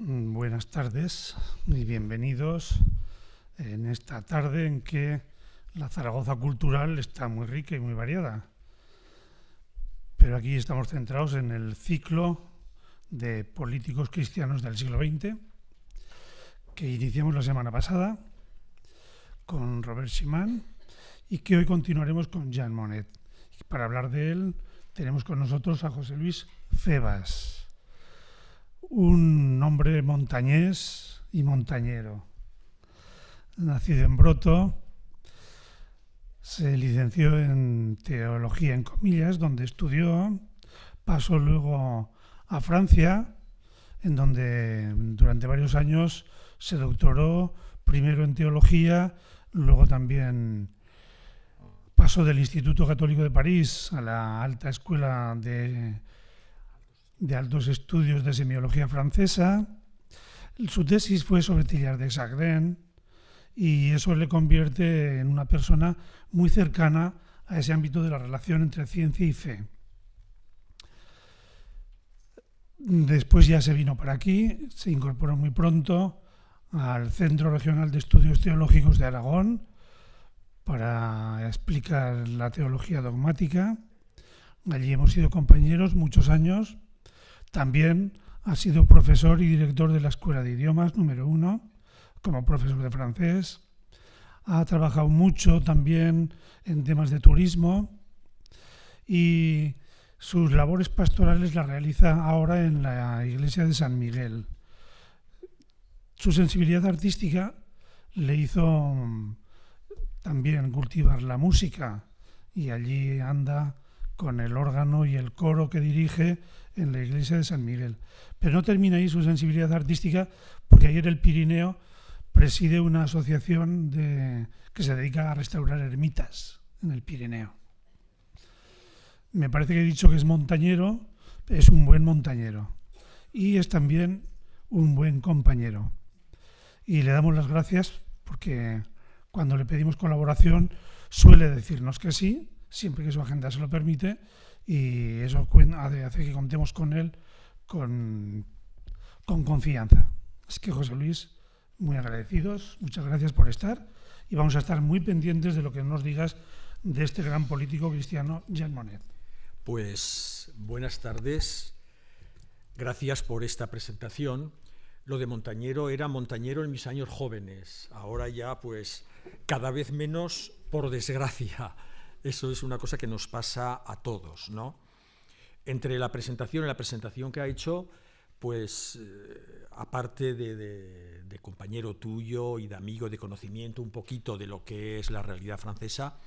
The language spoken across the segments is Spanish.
Buenas tardes y bienvenidos en esta tarde en que la Zaragoza cultural está muy rica y muy variada. Pero aquí estamos centrados en el ciclo de políticos cristianos del siglo XX que iniciamos la semana pasada con Robert Schuman y que hoy continuaremos con Jean Monnet. Y para hablar de él tenemos con nosotros a José Luis Febas, un hombre montañés y montañero. Nacido en Broto, se licenció en Teología en Comillas, donde estudió, pasó luego a Francia, en donde durante varios años se doctoró, primero en Teología, luego también pasó del Instituto Católico de París a la Alta Escuela de Altos Estudios de Semiología Francesa. Su tesis fue sobre Teilhard de Chardin y eso le convierte en una persona muy cercana a ese ámbito de la relación entre ciencia y fe. Después ya se vino para aquí, se incorporó muy pronto al Centro Regional de Estudios Teológicos de Aragón para explicar la teología dogmática. Allí hemos sido compañeros muchos años. También ha sido profesor y director de la Escuela de Idiomas número 1, como profesor de francés. Ha trabajado mucho también en temas de turismo y sus labores pastorales las realiza ahora en la iglesia de San Miguel. Su sensibilidad artística le hizo también cultivar la música y allí anda con el órgano y el coro que dirige en la iglesia de San Miguel. Pero no termina ahí su sensibilidad artística, porque ayer el Pirineo preside una asociación que se dedica a restaurar ermitas en el Pirineo. Me parece que he dicho que es montañero, es un buen montañero y es también un buen compañero. Y le damos las gracias porque cuando le pedimos colaboración suele decirnos que sí, siempre que su agenda se lo permite, y eso hace que contemos con él con confianza. Así que, José Luis, muy agradecidos, muchas gracias por estar, y vamos a estar muy pendientes de lo que nos digas de este gran político cristiano, Jean Monnet. Pues buenas tardes, gracias por esta presentación. Lo de montañero era montañero en mis años jóvenes, ahora ya pues cada vez menos, por desgracia. Eso es una cosa que nos pasa a todos, ¿no? Entre la presentación y la presentación que ha hecho, pues aparte de compañero tuyo y de amigo de conocimiento un poquito de lo que es la realidad francesa,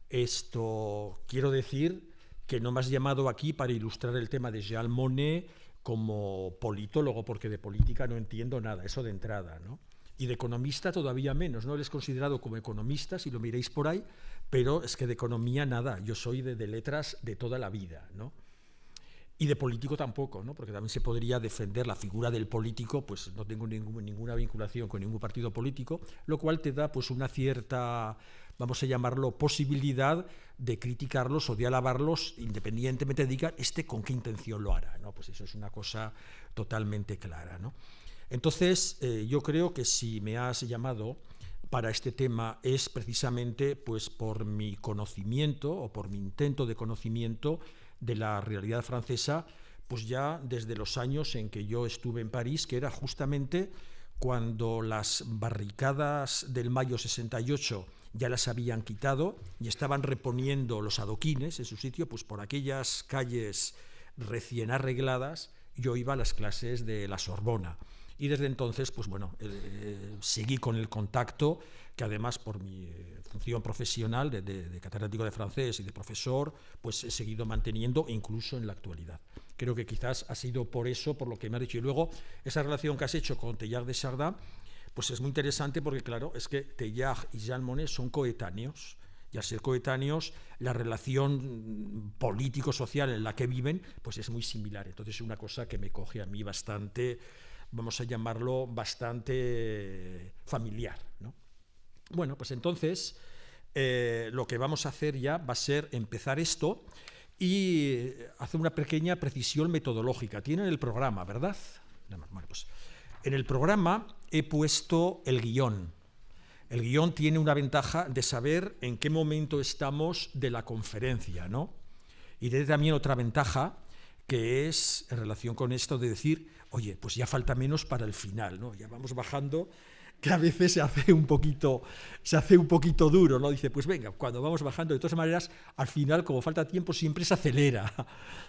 esto quiero decir que no me has llamado aquí para ilustrar el tema de Jean Monnet como politólogo, porque de política no entiendo nada, eso de entrada, ¿no? Y de economista todavía menos, no les he considerado como economista, si lo miréis por ahí, pero es que de economía nada, yo soy de letras de toda la vida, ¿no? Y de político tampoco, ¿no? Porque también se podría defender la figura del político, pues no tengo ninguna vinculación con ningún partido político, lo cual te da pues una cierta, vamos a llamarlo, posibilidad de criticarlos o de alabarlos, independientemente de digan con qué intención lo hará, ¿no? Pues eso es una cosa totalmente clara, ¿no? Entonces, yo creo que si me has llamado para este tema es precisamente pues por mi conocimiento o por mi intento de conocimiento de la realidad francesa, pues ya desde los años en que yo estuve en París, que era justamente cuando las barricadas del mayo 68 ya las habían quitado y estaban reponiendo los adoquines en su sitio, pues por aquellas calles recién arregladas yo iba a las clases de la Sorbona. Y desde entonces, pues bueno, seguí con el contacto, que además por mi función profesional de catedrático de francés y de profesor, pues he seguido manteniendo incluso en la actualidad. Creo que quizás ha sido por eso, por lo que me ha dicho. Y luego, esa relación que has hecho con Teilhard de Chardin, pues es muy interesante porque, claro, es que Teilhard y Jean Monnet son coetáneos. Y al ser coetáneos, la relación político-social en la que viven, pues es muy similar. Entonces es una cosa que me coge a mí bastante, vamos a llamarlo, bastante familiar, ¿no? Bueno, pues entonces lo que vamos a hacer ya va a ser empezar esto y hacer una pequeña precisión metodológica. Tienen el programa, ¿verdad? Bueno, pues En el programa he puesto el guión. El guión tiene una ventaja de saber en qué momento estamos de la conferencia, ¿no? Y tiene también otra ventaja, que es en relación con esto de decir, oye, pues ya falta menos para el final, ¿no? Ya vamos bajando, que a veces se hace un poquito duro, ¿no? Dice, pues venga, cuando vamos bajando, de todas maneras, al final, como falta tiempo, siempre se acelera.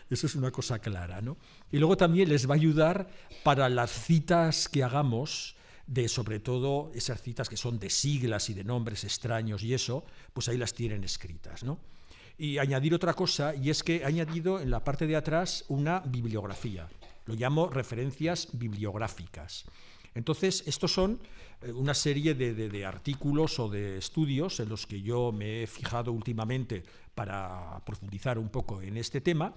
Eso es una cosa clara, ¿no? Y luego también les va a ayudar para las citas que hagamos, de sobre todo esas citas que son de siglas y de nombres extraños y eso, pues ahí las tienen escritas, ¿no? Y añadir otra cosa, y es que he añadido en la parte de atrás una bibliografía. Lo llamo referencias bibliográficas. Entonces, estos son una serie de artículos o de estudios en los que yo me he fijado últimamente para profundizar un poco en este tema,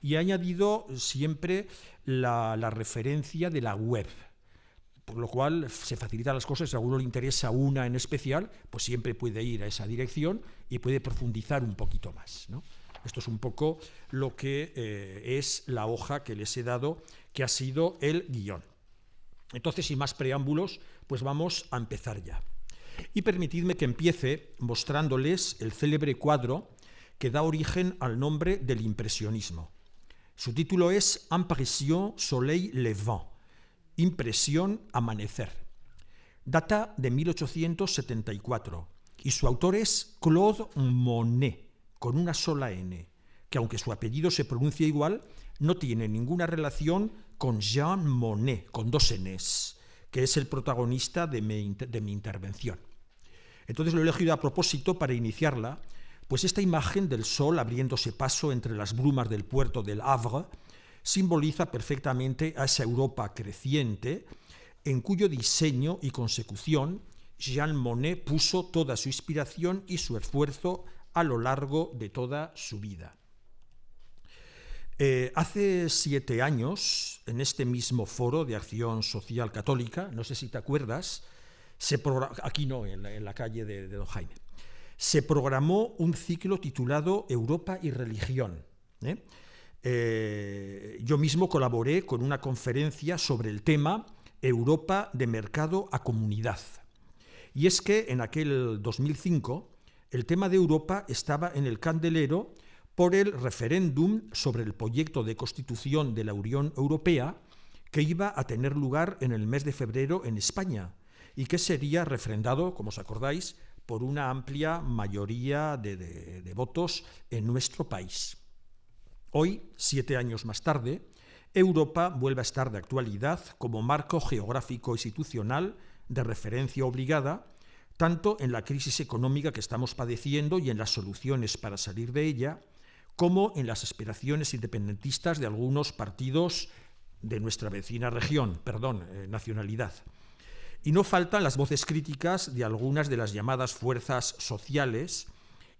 y he añadido siempre la referencia de la web, por lo cual se facilitan las cosas. Si a alguno le interesa una en especial, pues siempre puede ir a esa dirección y puede profundizar un poquito más, ¿no? Esto es un poco lo que es la hoja que les he dado, que ha sido el guión. Entonces, sin más preámbulos, pues vamos a empezar ya. Y permitidme que empiece mostrándoles el célebre cuadro que da origen al nombre del impresionismo. Su título es Impression Soleil Levant, Impresión Amanecer. Data de 1874 y su autor es Claude Monet, con una sola N, que aunque su apellido se pronuncia igual, no tiene ninguna relación con Jean Monnet, con dos Ns, que es el protagonista de mi intervención. Entonces lo he elegido a propósito para iniciarla, pues esta imagen del sol abriéndose paso entre las brumas del puerto del Havre simboliza perfectamente a esa Europa creciente en cuyo diseño y consecución Jean Monnet puso toda su inspiración y su esfuerzo a lo largo de toda su vida. Hace 7 años, en este mismo foro de Acción Social Católica, no sé si te acuerdas, aquí no, en la calle de Don Jaime, se programó un ciclo titulado Europa y Religión. Yo mismo colaboré con una conferencia sobre el tema Europa de mercado a comunidad. Y es que en aquel 2005 el tema de Europa estaba en el candelero por el referéndum sobre el proyecto de constitución de la Unión Europea que iba a tener lugar en el mes de febrero en España y que sería refrendado, como os acordáis, por una amplia mayoría de votos en nuestro país. Hoy, 7 años más tarde, Europa vuelve a estar de actualidad como marco geográfico institucional de referencia obligada, tanto en la crisis económica que estamos padeciendo y en las soluciones para salir de ella, como en las aspiraciones independentistas de algunos partidos de nuestra vecina región, nacionalidad. Y no faltan las voces críticas de algunas de las llamadas fuerzas sociales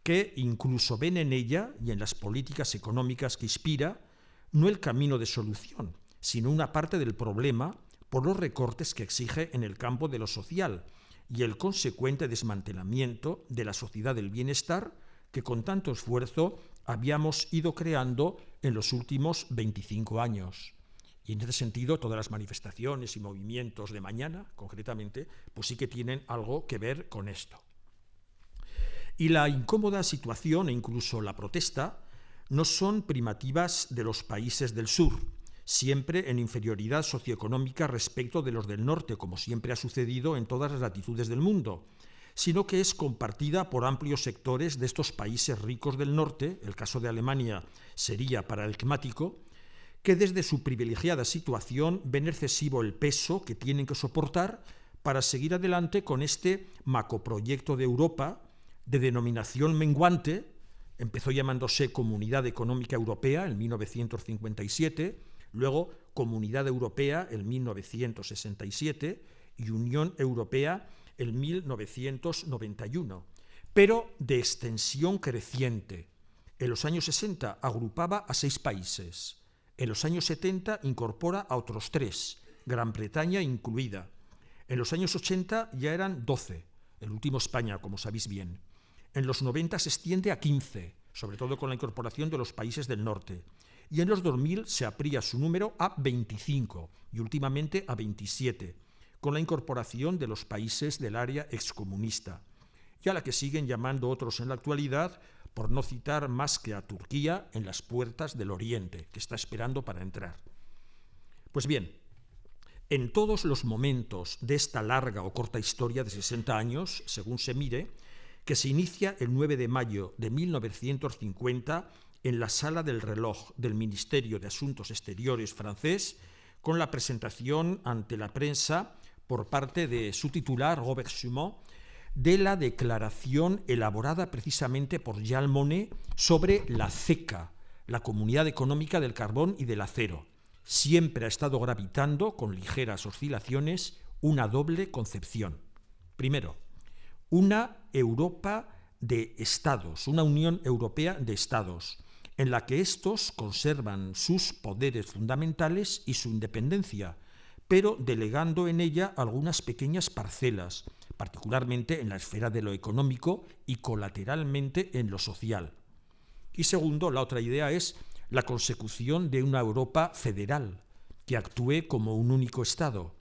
que incluso ven en ella y en las políticas económicas que inspira no el camino de solución, sino una parte del problema por los recortes que exige en el campo de lo social y el consecuente desmantelamiento de la sociedad del bienestar que con tanto esfuerzo habíamos ido creando en los últimos 25 años. Y en ese sentido, todas las manifestaciones y movimientos de mañana, concretamente, pues sí que tienen algo que ver con esto. Y la incómoda situación e incluso la protesta no son primativas de los países del sur, siempre en inferioridad socioeconómica respecto de los del norte, como siempre ha sucedido en todas las latitudes del mundo, sino que es compartida por amplios sectores de estos países ricos del norte, el caso de Alemania sería paradigmático, que desde su privilegiada situación ven excesivo el peso que tienen que soportar para seguir adelante con este macroproyecto de Europa de denominación menguante. Empezó llamándose Comunidad Económica Europea en 1957, luego Comunidad Europea en 1967 y Unión Europea en 1991, pero de extensión creciente. En los años 60 agrupaba a 6 países. En los años 70 incorpora a otros 3, Gran Bretaña incluida. En los años 80 ya eran 12, el último España, como sabéis bien. En los 90 se extiende a 15, sobre todo con la incorporación de los países del norte. Y en los 2000 se amplía su número a 25 y últimamente a 27. con la incorporación de los países del área excomunista, y a la que siguen llamando otros en la actualidad, por no citar más que a Turquía en las puertas del Oriente, que está esperando para entrar. Pues bien, en todos los momentos de esta larga o corta historia de 60 años, según se mire, que se inicia el 9 de mayo de 1950 en la Sala del Reloj del Ministerio de Asuntos Exteriores francés, con la presentación ante la prensa por parte de su titular, Robert Schuman, de la declaración elaborada precisamente por Jean Monnet sobre la CECA, la Comunidad Económica del Carbón y del Acero. Siempre ha estado gravitando, con ligeras oscilaciones, una doble concepción. Primero, una Europa de Estados, una Unión Europea de Estados, en la que estos conservan sus poderes fundamentales y su independencia, pero delegando en ella algunas pequeñas parcelas, particularmente en la esfera de lo económico y colateralmente en lo social. Y segundo, la otra idea es la consecución de una Europa federal, que actúe como un único Estado,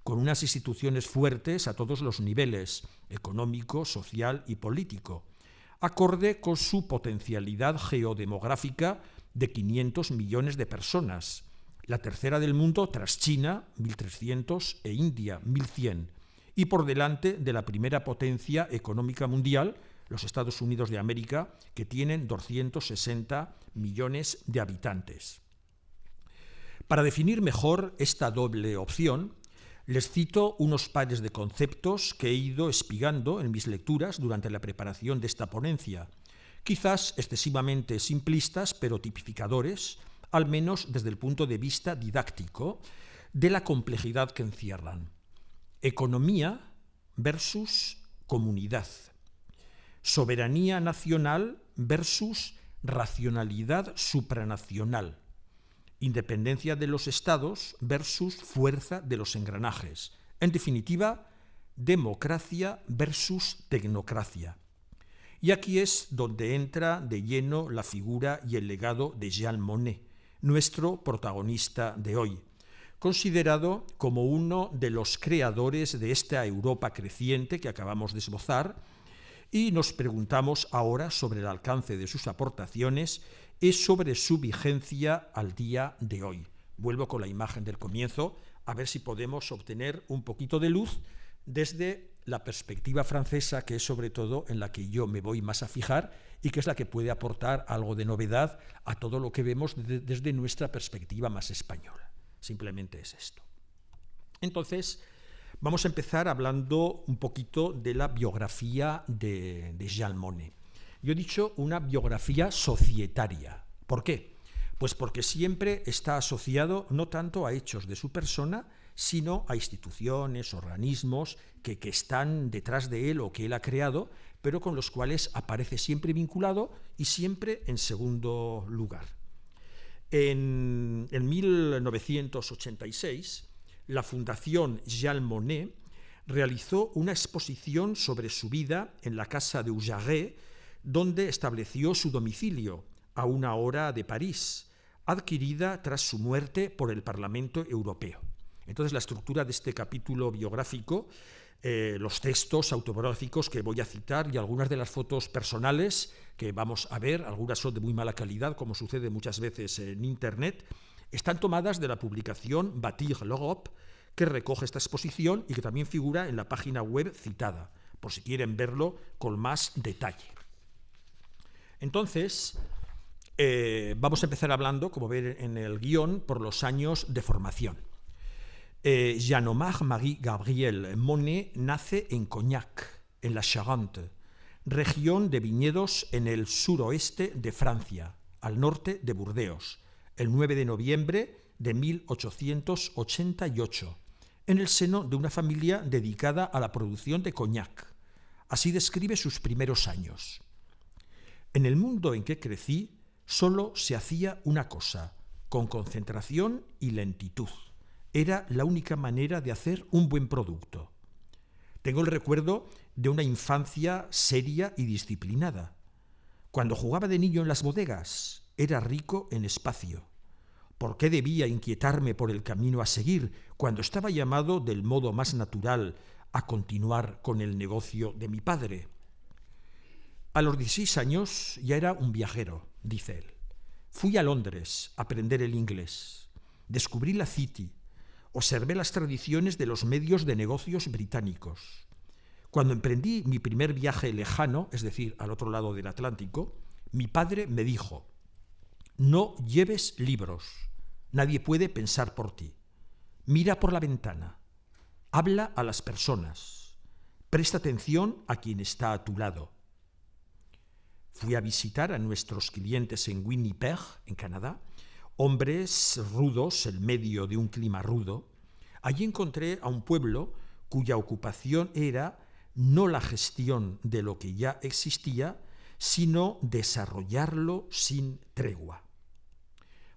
con unas instituciones fuertes a todos los niveles, económico, social y político, acorde con su potencialidad geodemográfica de 500 millones de personas, la tercera del mundo tras China, 1.300, e India, 1.100, y por delante de la primera potencia económica mundial, los Estados Unidos de América, que tienen 260 millones de habitantes. Para definir mejor esta doble opción, les cito unos pares de conceptos que he ido espigando en mis lecturas durante la preparación de esta ponencia, quizás excesivamente simplistas, pero tipificadores, al menos desde el punto de vista didáctico, de la complejidad que encierran. Economía versus comunidad. Soberanía nacional versus racionalidad supranacional. Independencia de los estados versus fuerza de los engranajes. En definitiva, democracia versus tecnocracia. Y aquí es donde entra de lleno la figura y el legado de Jean Monnet, nuestro protagonista de hoy, considerado como uno de los creadores de esta Europa creciente que acabamos de esbozar, y nos preguntamos ahora sobre el alcance de sus aportaciones y sobre su vigencia al día de hoy. Vuelvo con la imagen del comienzo, a ver si podemos obtener un poquito de luz desde la perspectiva francesa, que es sobre todo en la que yo me voy más a fijar y que es la que puede aportar algo de novedad a todo lo que vemos desde nuestra perspectiva más española. Simplemente es esto. Entonces, vamos a empezar hablando un poquito de la biografía de Jean Monnet. Yo he dicho una biografía societaria. ¿Por qué? Pues porque siempre está asociado no tanto a hechos de su persona, sino a instituciones, organismos que están detrás de él o que él ha creado, pero con los cuales aparece siempre vinculado y siempre en segundo lugar. En 1986, la Fundación Jean Monnet realizó una exposición sobre su vida en la Casa de Aujarret, donde estableció su domicilio, a una hora de París, adquirida tras su muerte por el Parlamento Europeo. Entonces, la estructura de este capítulo biográfico, los textos autobiográficos que voy a citar y algunas de las fotos personales que vamos a ver, algunas son de muy mala calidad, como sucede muchas veces en Internet, están tomadas de la publicación Bâtir l'Europe, que recoge esta exposición y que también figura en la página web citada, por si quieren verlo con más detalle. Entonces, vamos a empezar hablando, como ven en el guión, por los años de formación. Jean-Omar-Marie Gabriel Monnet nace en Cognac, en la Charente, región de viñedos en el suroeste de Francia, al norte de Burdeos, el 9 de noviembre de 1888, en el seno de una familia dedicada a la producción de Cognac. Así describe sus primeros años. En el mundo en que crecí, solo se hacía una cosa, con concentración y lentitud. Era la única manera de hacer un buen producto. Tengo el recuerdo de una infancia seria y disciplinada. Cuando jugaba de niño en las bodegas, era rico en espacio. ¿Por qué debía inquietarme por el camino a seguir cuando estaba llamado del modo más natural a continuar con el negocio de mi padre? A los 16 años ya era un viajero, dice él. Fui a Londres a aprender el inglés. Descubrí la City. Observé las tradiciones de los medios de negocios británicos. Cuando emprendí mi primer viaje lejano, es decir, al otro lado del Atlántico, mi padre me dijo: no lleves libros, nadie puede pensar por ti. Mira por la ventana, habla a las personas, presta atención a quien está a tu lado. Fui a visitar a nuestros clientes en Winnipeg, en Canadá, hombres rudos en medio de un clima rudo. Allí encontré a un pueblo cuya ocupación era no la gestión de lo que ya existía, sino desarrollarlo sin tregua.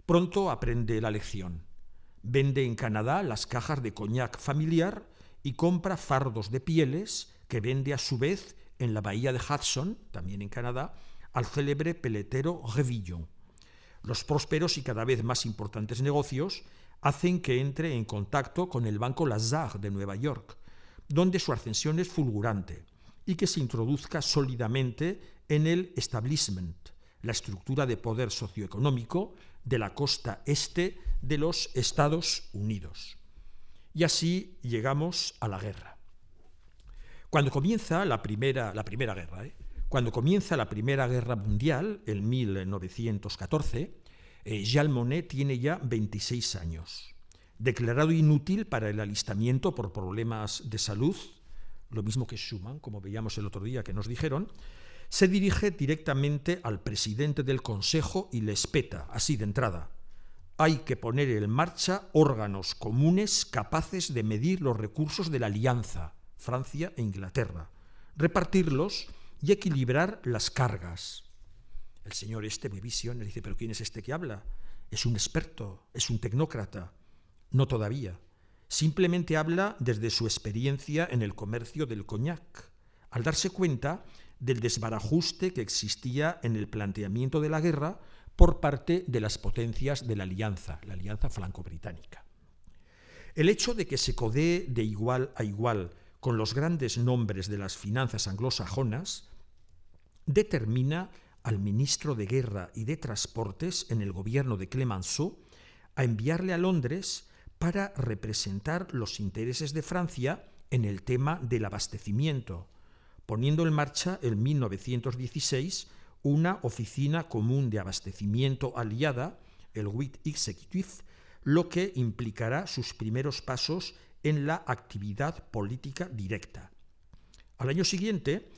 Pronto aprende la lección. Vende en Canadá las cajas de coñac familiar y compra fardos de pieles que vende a su vez en la bahía de Hudson, también en Canadá, al célebre peletero Revillon. Los prósperos y cada vez más importantes negocios hacen que entre en contacto con el Banco Lazard de Nueva York, donde su ascensión es fulgurante, y que se introduzca sólidamente en el establishment, la estructura de poder socioeconómico de la costa este de los Estados Unidos. Y así llegamos a la guerra. Cuando comienza la primera guerra mundial, en 1914, Jean Monnet tiene ya 26 años. Declarado inútil para el alistamiento por problemas de salud, lo mismo que Schumann, como veíamos el otro día que nos dijeron, se dirige directamente al presidente del Consejo y le espeta, así de entrada: hay que poner en marcha órganos comunes capaces de medir los recursos de la alianza, Francia e Inglaterra, repartirlos y equilibrar las cargas. El señor Vision le dice: ¿pero quién es este que habla? Es un experto, es un tecnócrata. No todavía. Simplemente habla desde su experiencia en el comercio del coñac, al darse cuenta del desbarajuste que existía en el planteamiento de la guerra por parte de las potencias de la alianza franco-británica. El hecho de que se codee de igual a igual con los grandes nombres de las finanzas anglosajonas determina al ministro de Guerra y de Transportes en el gobierno de Clemenceau a enviarle a Londres para representar los intereses de Francia en el tema del abastecimiento, poniendo en marcha en 1916 una oficina común de abastecimiento aliada, el Huit Executif, lo que implicará sus primeros pasos en la actividad política directa. Al año siguiente,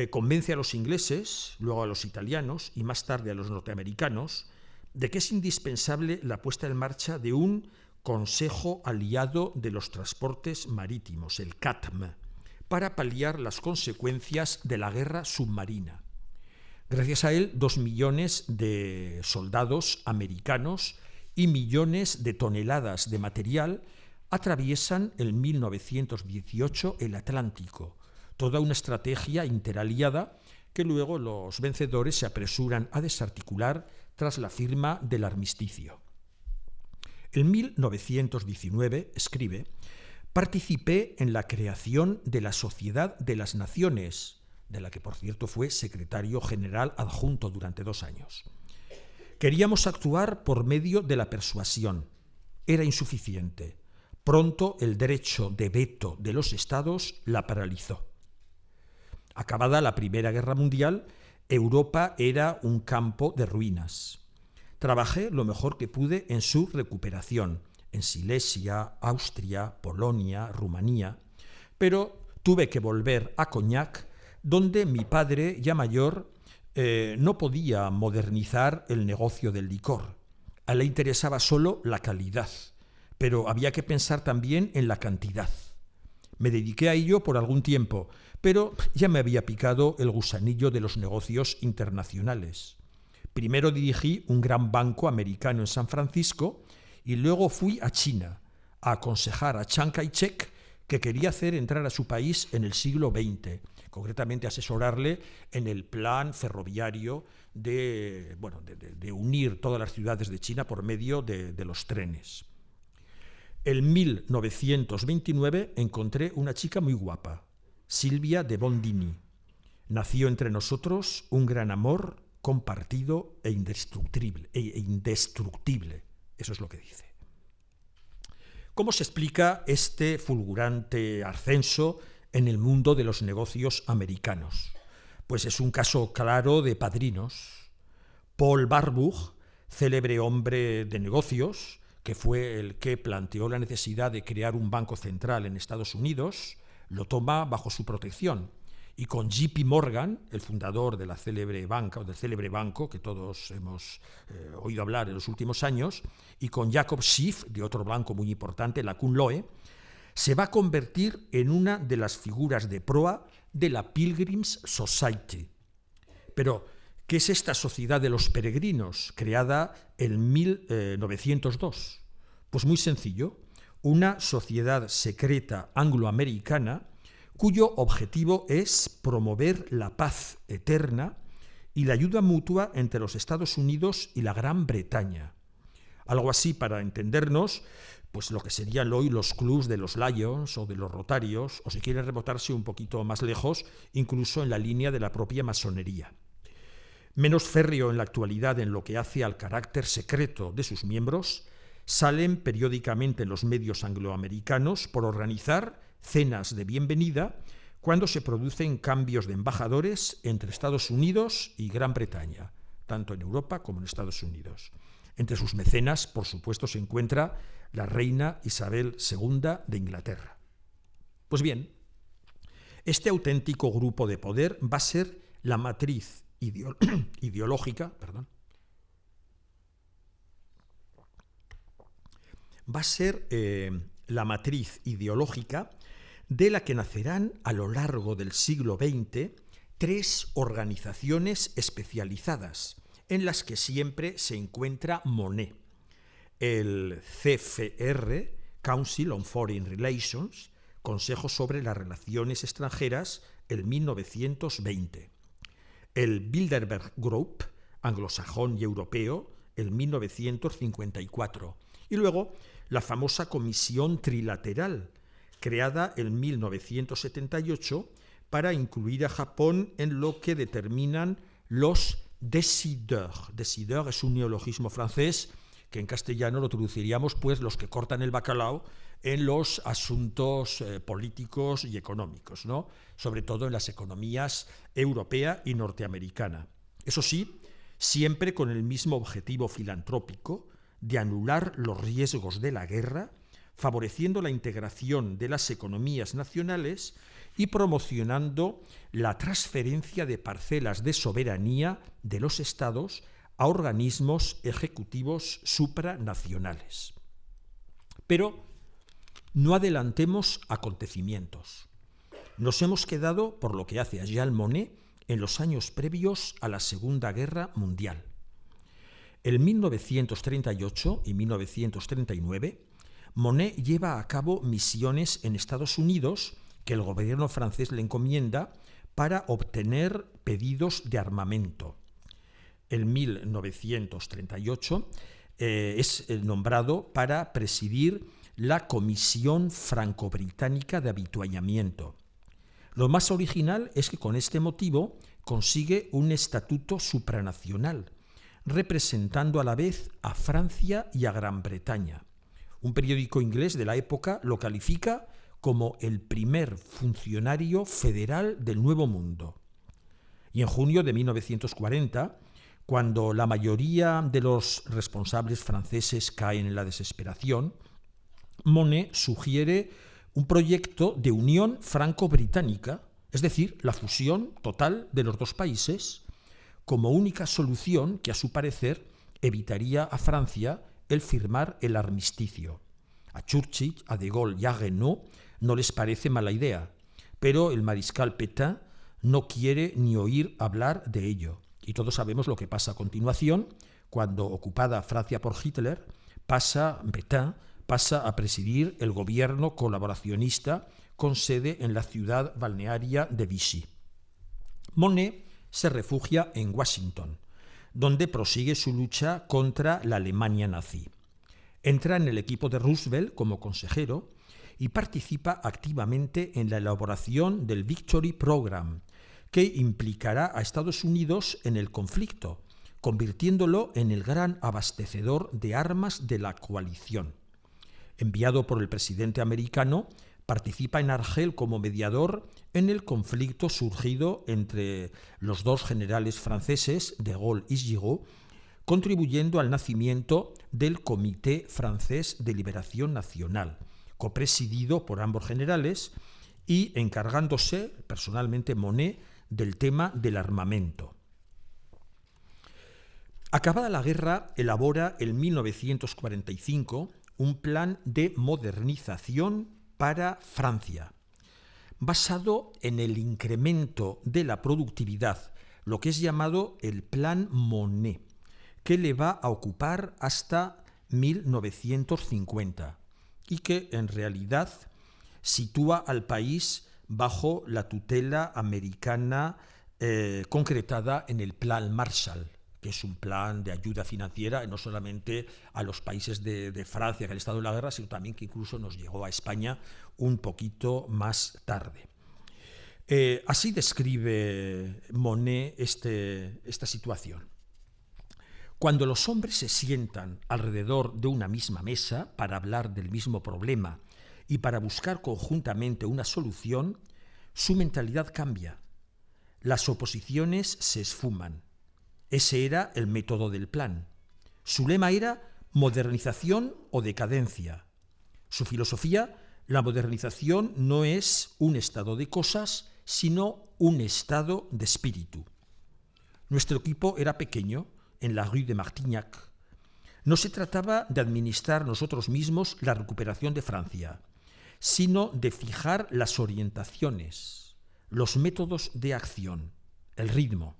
convence a los ingleses, luego a los italianos y más tarde a los norteamericanos de que es indispensable la puesta en marcha de un Consejo Aliado de los Transportes Marítimos, el CATM, para paliar las consecuencias de la guerra submarina. Gracias a él, 2 millones de soldados americanos y millones de toneladas de material atraviesan en 1918 el Atlántico, toda una estrategia interaliada que luego los vencedores se apresuran a desarticular tras la firma del armisticio. En 1919, escribe, participé en la creación de la Sociedad de las Naciones, de la que por cierto fue secretario general adjunto durante 2 años. Queríamos actuar por medio de la persuasión. Era insuficiente. Pronto el derecho de veto de los estados la paralizó. Acabada la Primera Guerra Mundial, Europa era un campo de ruinas. Trabajé lo mejor que pude en su recuperación, en Silesia, Austria, Polonia, Rumanía, pero tuve que volver a Cognac, donde mi padre, ya mayor, no podía modernizar el negocio del licor. A él le interesaba solo la calidad, pero había que pensar también en la cantidad. Me dediqué a ello por algún tiempo, pero ya me había picado el gusanillo de los negocios internacionales. Primero dirigí un gran banco americano en San Francisco y luego fui a China a aconsejar a Chiang Kai-shek, que quería hacer entrar a su país en el siglo XX, concretamente asesorarle en el plan ferroviario de unir todas las ciudades de China por medio de los trenes. En 1929 encontré una chica muy guapa, Silvia de Bondini. Nació entre nosotros un gran amor compartido e indestructible. Eso es lo que dice. ¿Cómo se explica este fulgurante ascenso en el mundo de los negocios americanos? Pues es un caso claro de padrinos. Paul Warburg, célebre hombre de negocios, que fue el que planteó la necesidad de crear un banco central en Estados Unidos, lo toma bajo su protección. Y con JP Morgan, el fundador de la célebre banca, o del célebre banco que todos hemos oído hablar en los últimos años, y con Jacob Schiff, de otro banco muy importante, la Kuhn Loe, se va a convertir en una de las figuras de proa de la Pilgrims Society. Pero, ¿qué es esta sociedad de los peregrinos, creada en 1902? Pues muy sencillo, una sociedad secreta angloamericana cuyo objetivo es promover la paz eterna y la ayuda mutua entre los Estados Unidos y la Gran Bretaña. Algo así, para entendernos, pues lo que serían hoy los clubs de los Lions o de los Rotarios, o si quieren remontarse un poquito más lejos, incluso en la línea de la propia masonería. Menos férreo en la actualidad en lo que hace al carácter secreto de sus miembros, salen periódicamente en los medios angloamericanos por organizar cenas de bienvenida cuando se producen cambios de embajadores entre Estados Unidos y Gran Bretaña, tanto en Europa como en Estados Unidos. Entre sus mecenas, por supuesto, se encuentra la reina Isabel II de Inglaterra. Pues bien, este auténtico grupo de poder va a ser la matriz ideológica, la matriz ideológica de la que nacerán a lo largo del siglo XX 3 organizaciones especializadas en las que siempre se encuentra Monet. El CFR, Council on Foreign Relations, Consejo sobre las Relaciones Extranjeras, el 1920. El Bilderberg Group, anglosajón y europeo, el 1954. Y luego la famosa Comisión Trilateral, creada en 1978 para incluir a Japón en lo que determinan los décideurs. Décideur es un neologismo francés que en castellano lo traduciríamos pues los que cortan el bacalao en los asuntos políticos y económicos, ¿no? Sobre todo en las economías europea y norteamericana. Eso sí, siempre con el mismo objetivo filantrópico de anular los riesgos de la guerra, favoreciendo la integración de las economías nacionales y promocionando la transferencia de parcelas de soberanía de los estados a organismos ejecutivos supranacionales. Pero no adelantemos acontecimientos. Nos hemos quedado, por lo que hace a Jean Monnet, en los años previos a la Segunda Guerra Mundial. En 1938 y 1939, Monnet lleva a cabo misiones en Estados Unidos que el gobierno francés le encomienda para obtener pedidos de armamento. En 1938 es nombrado para presidir la Comisión Franco-Británica de Avituallamiento. Lo más original es que con este motivo consigue un estatuto supranacional, representando a la vez a Francia y a Gran Bretaña. Un periódico inglés de la época lo califica como el primer funcionario federal del Nuevo Mundo. Y en junio de 1940, cuando la mayoría de los responsables franceses caen en la desesperación, Monnet sugiere un proyecto de unión franco-británica, es decir, la fusión total de los dos países, como única solución que, a su parecer, evitaría a Francia el firmar el armisticio. A Churchill, a De Gaulle y a Renaud no les parece mala idea, pero el mariscal Pétain no quiere ni oír hablar de ello. Y todos sabemos lo que pasa a continuación, cuando, ocupada Francia por Hitler, Pétain pasa a presidir el gobierno colaboracionista con sede en la ciudad balnearia de Vichy. Monet se refugia en Washington, donde prosigue su lucha contra la Alemania nazi. Entra en el equipo de Roosevelt como consejero y participa activamente en la elaboración del Victory Program, que implicará a Estados Unidos en el conflicto, convirtiéndolo en el gran abastecedor de armas de la coalición. Enviado por el presidente americano, participa en Argel como mediador en el conflicto surgido entre los dos generales franceses, de Gaulle y Giraud, contribuyendo al nacimiento del Comité Francés de Liberación Nacional, copresidido por ambos generales y encargándose personalmente Monet del tema del armamento. Acabada la guerra, elabora en 1945 un plan de modernización para Francia, basado en el incremento de la productividad, lo que es llamado el Plan Monet, que le va a ocupar hasta 1950 y que en realidad sitúa al país bajo la tutela americana concretada en el Plan Marshall, que es un plan de ayuda financiera no solamente a los países de Francia, que han estado en la guerra, sino también que incluso nos llegó a España un poquito más tarde. Así describe Monet esta situación. Cuando los hombres se sientan alrededor de una misma mesa para hablar del mismo problema y para buscar conjuntamente una solución, su mentalidad cambia. Las oposiciones se esfuman. Ese era el método del plan. Su lema era modernización o decadencia. Su filosofía, la modernización no es un estado de cosas, sino un estado de espíritu. Nuestro equipo era pequeño, en la Rue de Martignac. No se trataba de administrar nosotros mismos la recuperación de Francia, sino de fijar las orientaciones, los métodos de acción, el ritmo.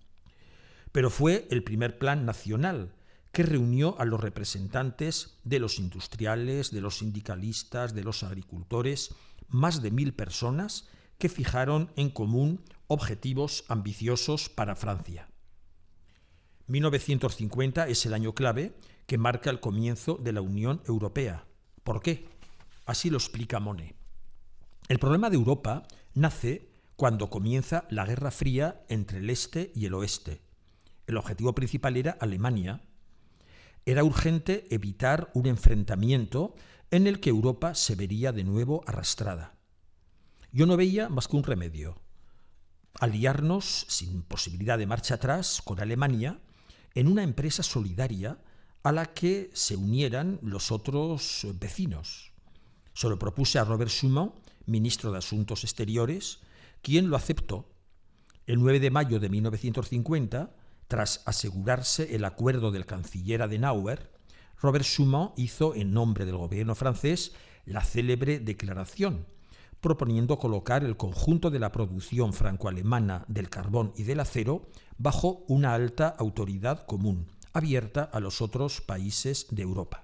Pero fue el primer plan nacional que reunió a los representantes de los industriales, de los sindicalistas, de los agricultores, más de 1000 personas que fijaron en común objetivos ambiciosos para Francia. 1950 es el año clave que marca el comienzo de la Unión Europea. ¿Por qué? Así lo explica Monet. El problema de Europa nace cuando comienza la Guerra Fría entre el este y el oeste. El objetivo principal era Alemania. Era urgente evitar un enfrentamiento en el que Europa se vería de nuevo arrastrada. Yo no veía más que un remedio: aliarnos sin posibilidad de marcha atrás con Alemania en una empresa solidaria a la que se unieran los otros vecinos. Se lo propuse a Robert Schuman, ministro de Asuntos Exteriores, quien lo aceptó. El 9 de mayo de 1950, tras asegurarse el acuerdo del canciller Adenauer, Robert Schuman hizo en nombre del gobierno francés la célebre declaración, proponiendo colocar el conjunto de la producción franco-alemana del carbón y del acero bajo una alta autoridad común, abierta a los otros países de Europa.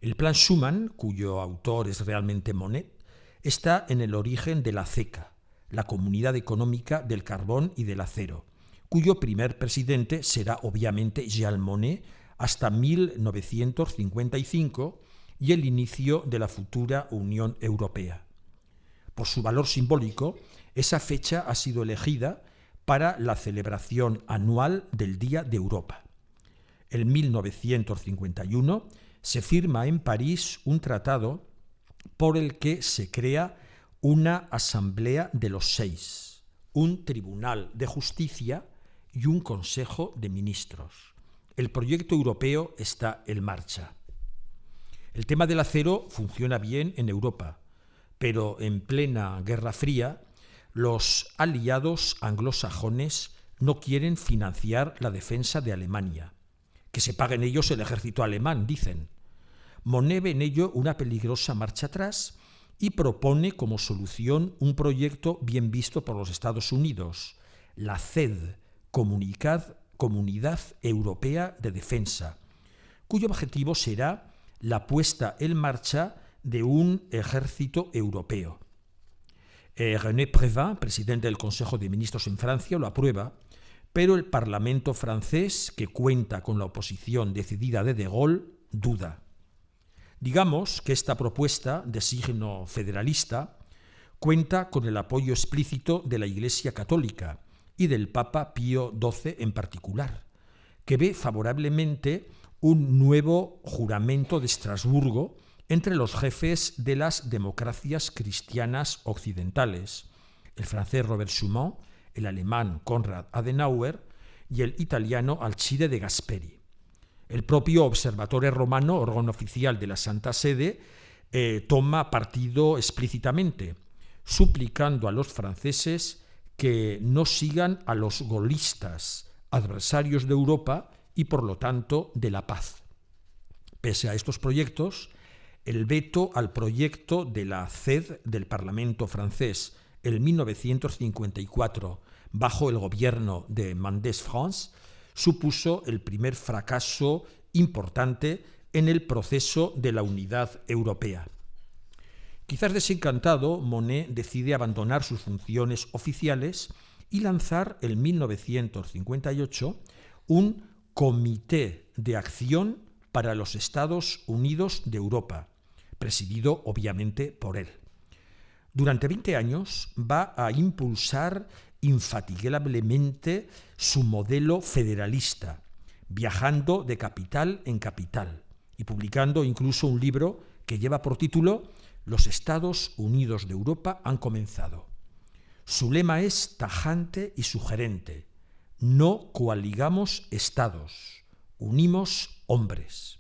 El plan Schuman, cuyo autor es realmente Monet, está en el origen de la CECA, la Comunidad Económica del Carbón y del Acero, cuyo primer presidente será obviamente Jean Monnet hasta 1955 y el inicio de la futura Unión Europea. Por su valor simbólico, esa fecha ha sido elegida para la celebración anual del Día de Europa. En 1951 se firma en París un tratado por el que se crea una Asamblea de los Seis, un Tribunal de Justicia y un Consejo de Ministros. El proyecto europeo está en marcha. El tema del acero funciona bien en Europa, pero en plena Guerra Fría, los aliados anglosajones no quieren financiar la defensa de Alemania. Que se paguen ellos el ejército alemán, dicen. Monet ve en ello una peligrosa marcha atrás y propone como solución un proyecto bien visto por los Estados Unidos, la CED, Comunidad Europea de Defensa, cuyo objetivo será la puesta en marcha de un ejército europeo. René Prévin, presidente del Consejo de Ministros en Francia, lo aprueba, pero el Parlamento francés, que cuenta con la oposición decidida de Gaulle, duda. Digamos que esta propuesta, de signo federalista, cuenta con el apoyo explícito de la Iglesia Católica y del Papa Pío XII en particular, que ve favorablemente un nuevo juramento de Estrasburgo entre los jefes de las democracias cristianas occidentales, el francés Robert Schuman, el alemán Konrad Adenauer y el italiano Alcide de Gasperi. El propio Observatore Romano, órgano oficial de la Santa Sede, toma partido explícitamente, suplicando a los franceses que no sigan a los gaullistas, adversarios de Europa y por lo tanto de la paz. Pese a estos proyectos, el veto al proyecto de la CED del Parlamento francés en 1954 bajo el gobierno de Mendès France supuso el primer fracaso importante en el proceso de la unidad europea. Quizás desencantado, Monnet decide abandonar sus funciones oficiales y lanzar en 1958 un Comité de Acción para los Estados Unidos de Europa, presidido obviamente por él. Durante 20 años va a impulsar infatigablemente su modelo federalista, viajando de capital en capital y publicando incluso un libro que lleva por título Los Estados Unidos de Europa han comenzado. Su lema es tajante y sugerente: no coaligamos estados, unimos hombres.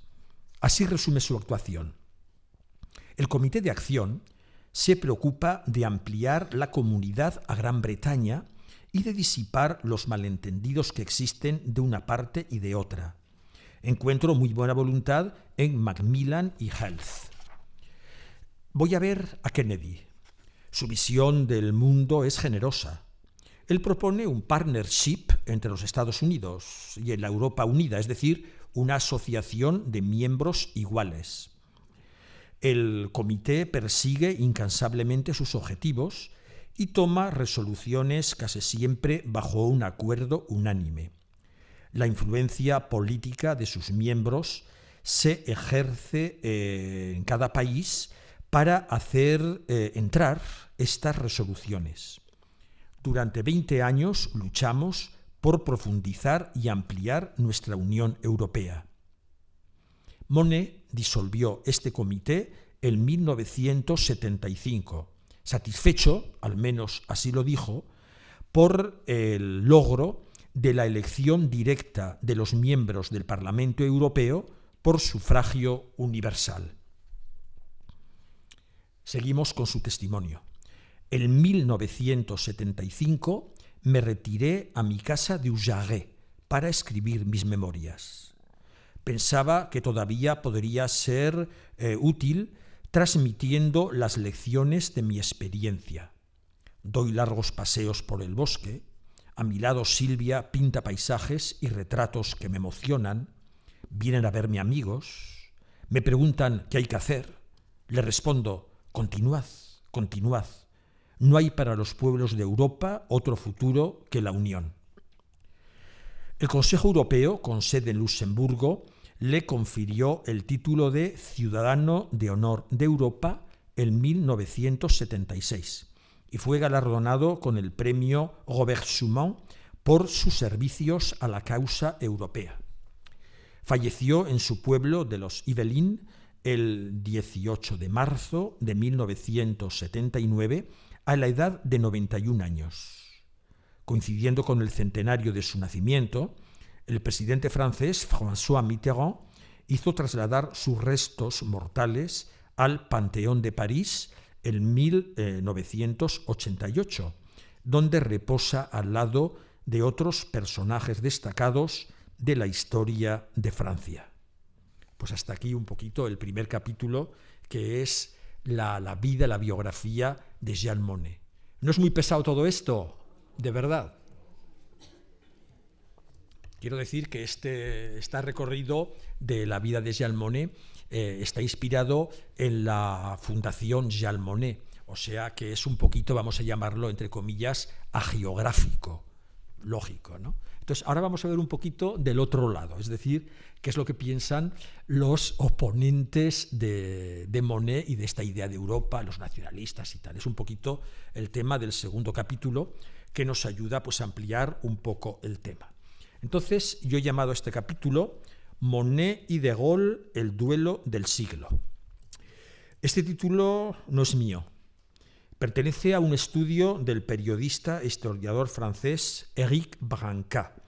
Así resume su actuación. El Comité de Acción se preocupa de ampliar la comunidad a Gran Bretaña y de disipar los malentendidos que existen de una parte y de otra. Encuentro muy buena voluntad en Macmillan y Heath. Voy a ver a Kennedy. Su visión del mundo es generosa. Él propone un partnership entre los Estados Unidos y la Europa unida, es decir, una asociación de miembros iguales. El comité persigue incansablemente sus objetivos y toma resoluciones casi siempre bajo un acuerdo unánime. La influencia política de sus miembros se ejerce en cada país para hacer entrar estas resoluciones. Durante 20 años luchamos por profundizar y ampliar nuestra Unión Europea. Monnet disolvió este comité en 1975, satisfecho, al menos así lo dijo, por el logro de la elección directa de los miembros del Parlamento Europeo por sufragio universal. Seguimos con su testimonio. En 1975 me retiré a mi casa de Ujarret para escribir mis memorias. Pensaba que todavía podría ser útil transmitiendo las lecciones de mi experiencia. Doy largos paseos por el bosque, a mi lado Silvia pinta paisajes y retratos que me emocionan, vienen a verme amigos, me preguntan qué hay que hacer, le respondo: continuad, continuad. No hay para los pueblos de Europa otro futuro que la unión. El Consejo Europeo, con sede en Luxemburgo, le confirió el título de Ciudadano de Honor de Europa en 1976 y fue galardonado con el premio Robert Schuman por sus servicios a la causa europea. Falleció en su pueblo de los Yvelines el 18 de marzo de 1979 a la edad de 91 años. Coincidiendo con el centenario de su nacimiento, el presidente francés François Mitterrand hizo trasladar sus restos mortales al Panteón de París en 1988, donde reposa al lado de otros personajes destacados de la historia de Francia. Pues hasta aquí un poquito el primer capítulo, que es la vida, la biografía de Jean Monnet. ¿No es muy pesado todo esto? De verdad. Quiero decir que este recorrido de la vida de Jean Monnet está inspirado en la Fundación Jean Monnet, O sea que es un poquito, vamos a llamarlo, entre comillas, agiográfico, lógico, ¿no? Entonces, ahora vamos a ver un poquito del otro lado, es decir, qué es lo que piensan los oponentes de Monet y de esta idea de Europa, los nacionalistas y tal. Es un poquito el tema del segundo capítulo que nos ayuda pues, a ampliar un poco el tema. Entonces, yo he llamado a este capítulo Monet y de Gaulle, el duelo del siglo. Este título no es mío. Pertenece a un estudio del periodista e historiador francés Éric Brancat,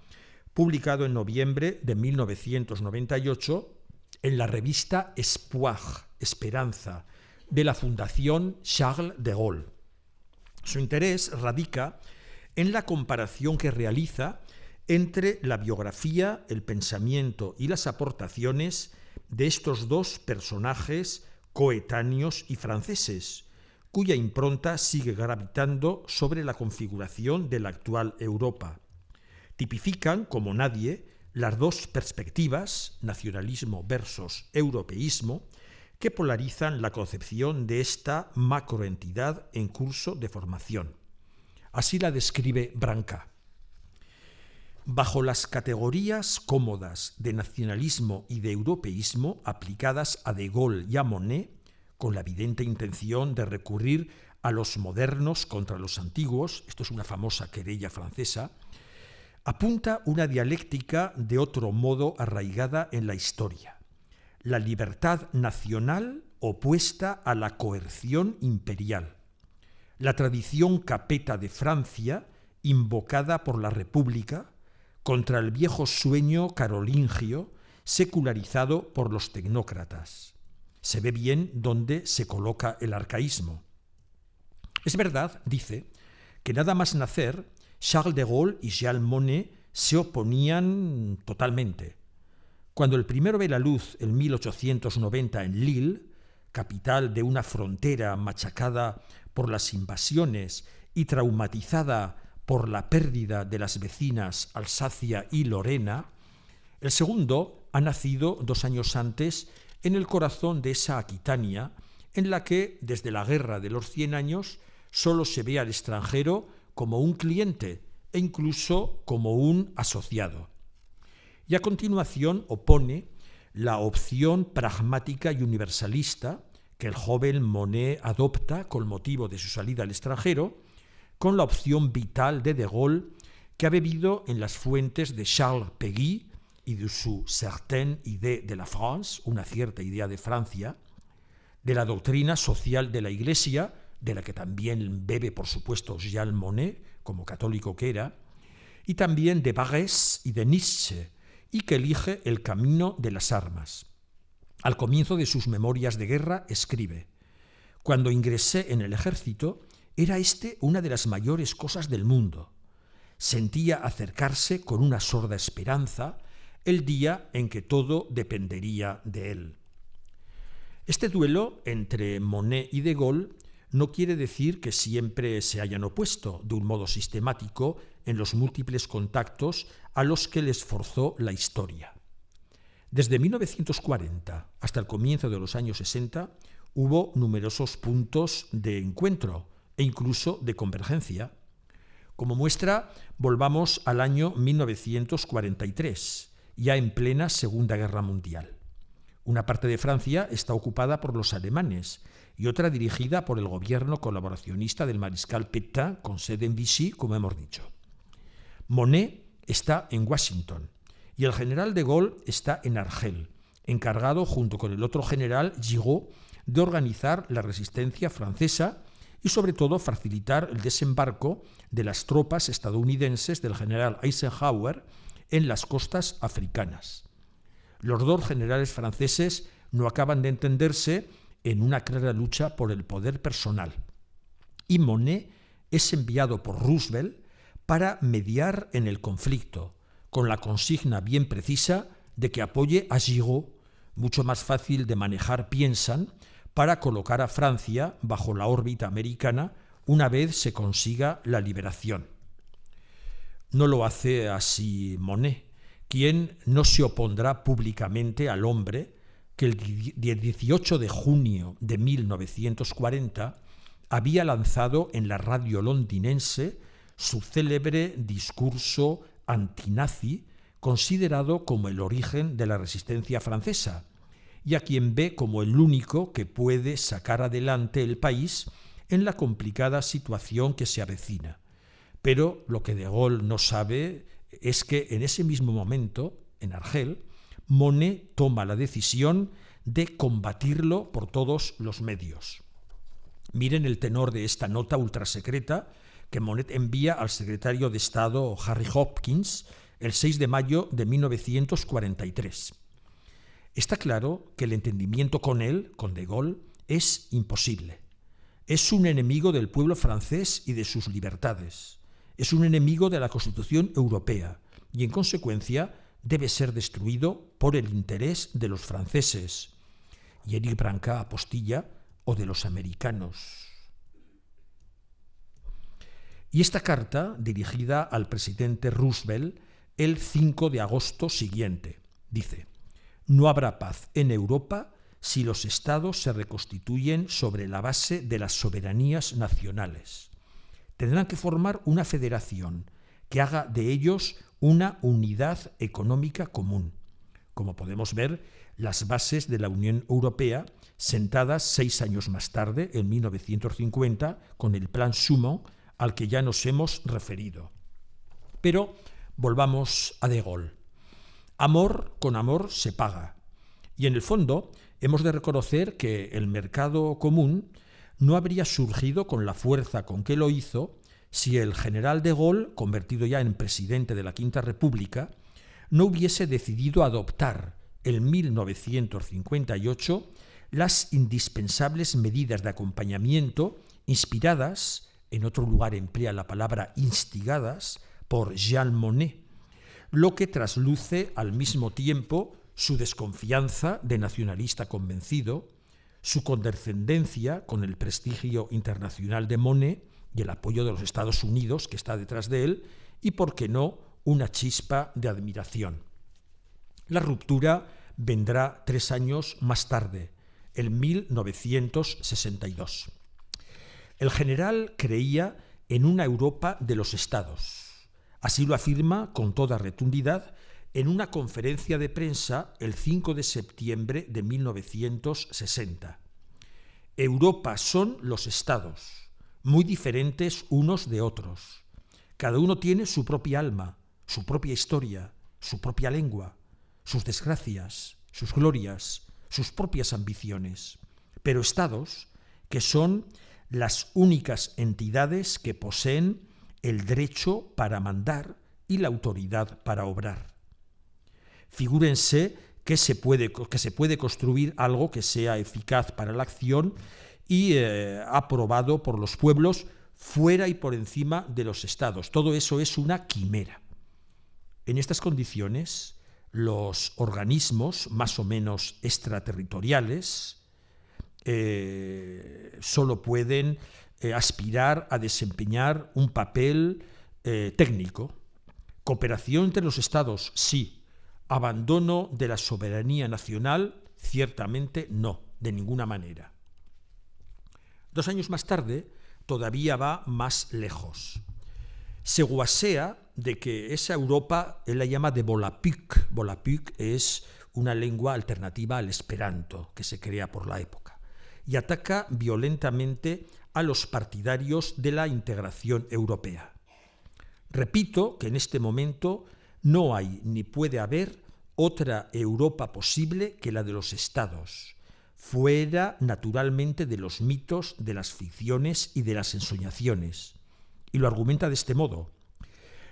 publicado en noviembre de 1998 en la revista Espoir, Esperanza, de la Fundación Charles de Gaulle. Su interés radica en la comparación que realiza entre la biografía, el pensamiento y las aportaciones de estos dos personajes coetáneos y franceses, cuya impronta sigue gravitando sobre la configuración de la actual Europa. Tipifican, como nadie, las dos perspectivas, nacionalismo versus europeísmo, que polarizan la concepción de esta macroentidad en curso de formación. Así la describe Brancat. Bajo las categorías cómodas de nacionalismo y de europeísmo aplicadas a de Gaulle y a Monet, con la evidente intención de recurrir a los modernos contra los antiguos, esto es una famosa querella francesa, apunta una dialéctica de otro modo arraigada en la historia, la libertad nacional opuesta a la coerción imperial, la tradición capeta de Francia invocada por la República contra el viejo sueño carolingio secularizado por los tecnócratas. Se ve bien dónde se coloca el arcaísmo. Es verdad, dice, que nada más nacer, Charles de Gaulle y Jean Monnet se oponían totalmente. Cuando el primero ve la luz en 1890 en Lille, capital de una frontera machacada por las invasiones y traumatizada por la pérdida de las vecinas Alsacia y Lorena, el segundo ha nacido 2 años antes en el corazón de esa Aquitania en la que, desde la Guerra de los 100 años, solo se ve al extranjero como un cliente e incluso como un asociado. Y a continuación opone la opción pragmática y universalista que el joven Monet adopta con motivo de su salida al extranjero, con la opción vital de Gaulle, que ha bebido en las fuentes de Charles Péguy y de su certaine idée de la France, una cierta idea de Francia, de la doctrina social de la Iglesia, de la que también bebe, por supuesto, Jean Monnet, como católico que era, y también de Barrès y de Nietzsche, y que elige el camino de las armas. Al comienzo de sus memorias de guerra escribe: «Cuando ingresé en el ejército, era una de las mayores cosas del mundo. Sentía acercarse con una sorda esperanza el día en que todo dependería de él». Este duelo entre Monet y de Gaulle no quiere decir que siempre se hayan opuesto de un modo sistemático en los múltiples contactos a los que les forzó la historia. Desde 1940 hasta el comienzo de los años 60 hubo numerosos puntos de encuentro e incluso de convergencia. Como muestra, volvamos al año 1943, ya en plena Segunda Guerra Mundial. Una parte de Francia está ocupada por los alemanes y otra dirigida por el gobierno colaboracionista del mariscal Pétain, con sede en Vichy, como hemos dicho. Monet está en Washington y el general de Gaulle está en Argel, encargado junto con el otro general, Giraud, de organizar la resistencia francesa y sobre todo facilitar el desembarco de las tropas estadounidenses del general Eisenhower en las costas africanas. Los dos generales franceses no acaban de entenderse en una clara lucha por el poder personal. Y Monet es enviado por Roosevelt para mediar en el conflicto, con la consigna bien precisa de que apoye a Giraud, mucho más fácil de manejar, piensan, para colocar a Francia bajo la órbita americana una vez se consiga la liberación. No lo hace así Monet, quien no se opondrá públicamente al hombre que el 18 de junio de 1940 había lanzado en la radio londinense su célebre discurso antinazi, considerado como el origen de la resistencia francesa, y a quien ve como el único que puede sacar adelante el país en la complicada situación que se avecina. Pero lo que de Gaulle no sabe es que en ese mismo momento, en Argel, Monet toma la decisión de combatirlo por todos los medios. Miren el tenor de esta nota ultrasecreta que Monet envía al secretario de Estado Harry Hopkins el 6 de mayo de 1943. Está claro que el entendimiento con él, con de Gaulle, es imposible. Es un enemigo del pueblo francés y de sus libertades. Es un enemigo de la Constitución europea y, en consecuencia, debe ser destruido por el interés de los franceses. Y Éric Brancat apostilla, o de los americanos. Y esta carta, dirigida al presidente Roosevelt el 5 de agosto siguiente, dice: no habrá paz en Europa si los estados se reconstituyen sobre la base de las soberanías nacionales. Tendrán que formar una federación que haga de ellos una unidad económica común. Como podemos ver, las bases de la Unión Europea, sentadas 6 años más tarde, en 1950, con el Plan Schuman, al que ya nos hemos referido. Pero volvamos a de Gaulle. Amor con amor se paga. Y en el fondo hemos de reconocer que el mercado común no habría surgido con la fuerza con que lo hizo si el general de Gaulle, convertido ya en presidente de la Quinta República, no hubiese decidido adoptar en 1958 las indispensables medidas de acompañamiento inspiradas, en otro lugar emplea la palabra instigadas, por Jean Monnet, lo que trasluce al mismo tiempo su desconfianza de nacionalista convencido, su condescendencia con el prestigio internacional de Monnet y el apoyo de los Estados Unidos que está detrás de él, y, por qué no, una chispa de admiración. La ruptura vendrá 3 años más tarde, en 1962. El general creía en una Europa de los Estados. Así lo afirma con toda rotundidad en una conferencia de prensa el 5 de septiembre de 1960. Europa son los Estados, muy diferentes unos de otros. Cada uno tiene su propia alma, su propia historia, su propia lengua, sus desgracias, sus glorias, sus propias ambiciones, pero estados que son las únicas entidades que poseen el derecho para mandar y la autoridad para obrar. Figúrense que se puede construir algo que sea eficaz para la acción y aprobado por los pueblos fuera y por encima de los estados. Todo eso es una quimera. En estas condiciones, los organismos más o menos extraterritoriales solo pueden aspirar a desempeñar un papel técnico. Cooperación entre los estados, sí. Abandono de la soberanía nacional, ciertamente no, de ninguna manera. 2 años más tarde, todavía va más lejos. Se guasea de que esa Europa, él la llama de Volapük. Volapük es una lengua alternativa al esperanto que se crea por la época, y ataca violentamente a los partidarios de la integración europea. Repito que en este momento no hay ni puede haber otra Europa posible que la de los estados, fuera naturalmente de los mitos, de las ficciones y de las ensoñaciones. Y lo argumenta de este modo: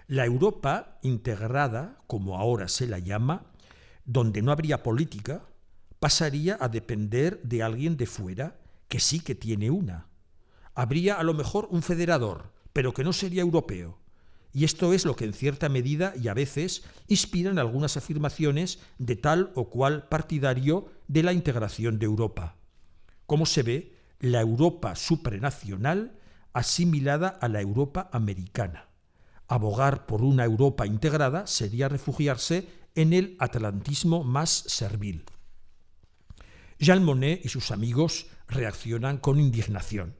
la Europa integrada, como ahora se la llama, donde no habría política, pasaría a depender de alguien de fuera, que sí que tiene una. Habría a lo mejor un federador, pero que no sería europeo. Y esto es lo que en cierta medida y a veces inspiran algunas afirmaciones de tal o cual partidario de la integración de Europa. Como se ve, la Europa supranacional asimilada a la Europa americana. Abogar por una Europa integrada sería refugiarse en el atlantismo más servil. Jean Monnet y sus amigos reaccionan con indignación.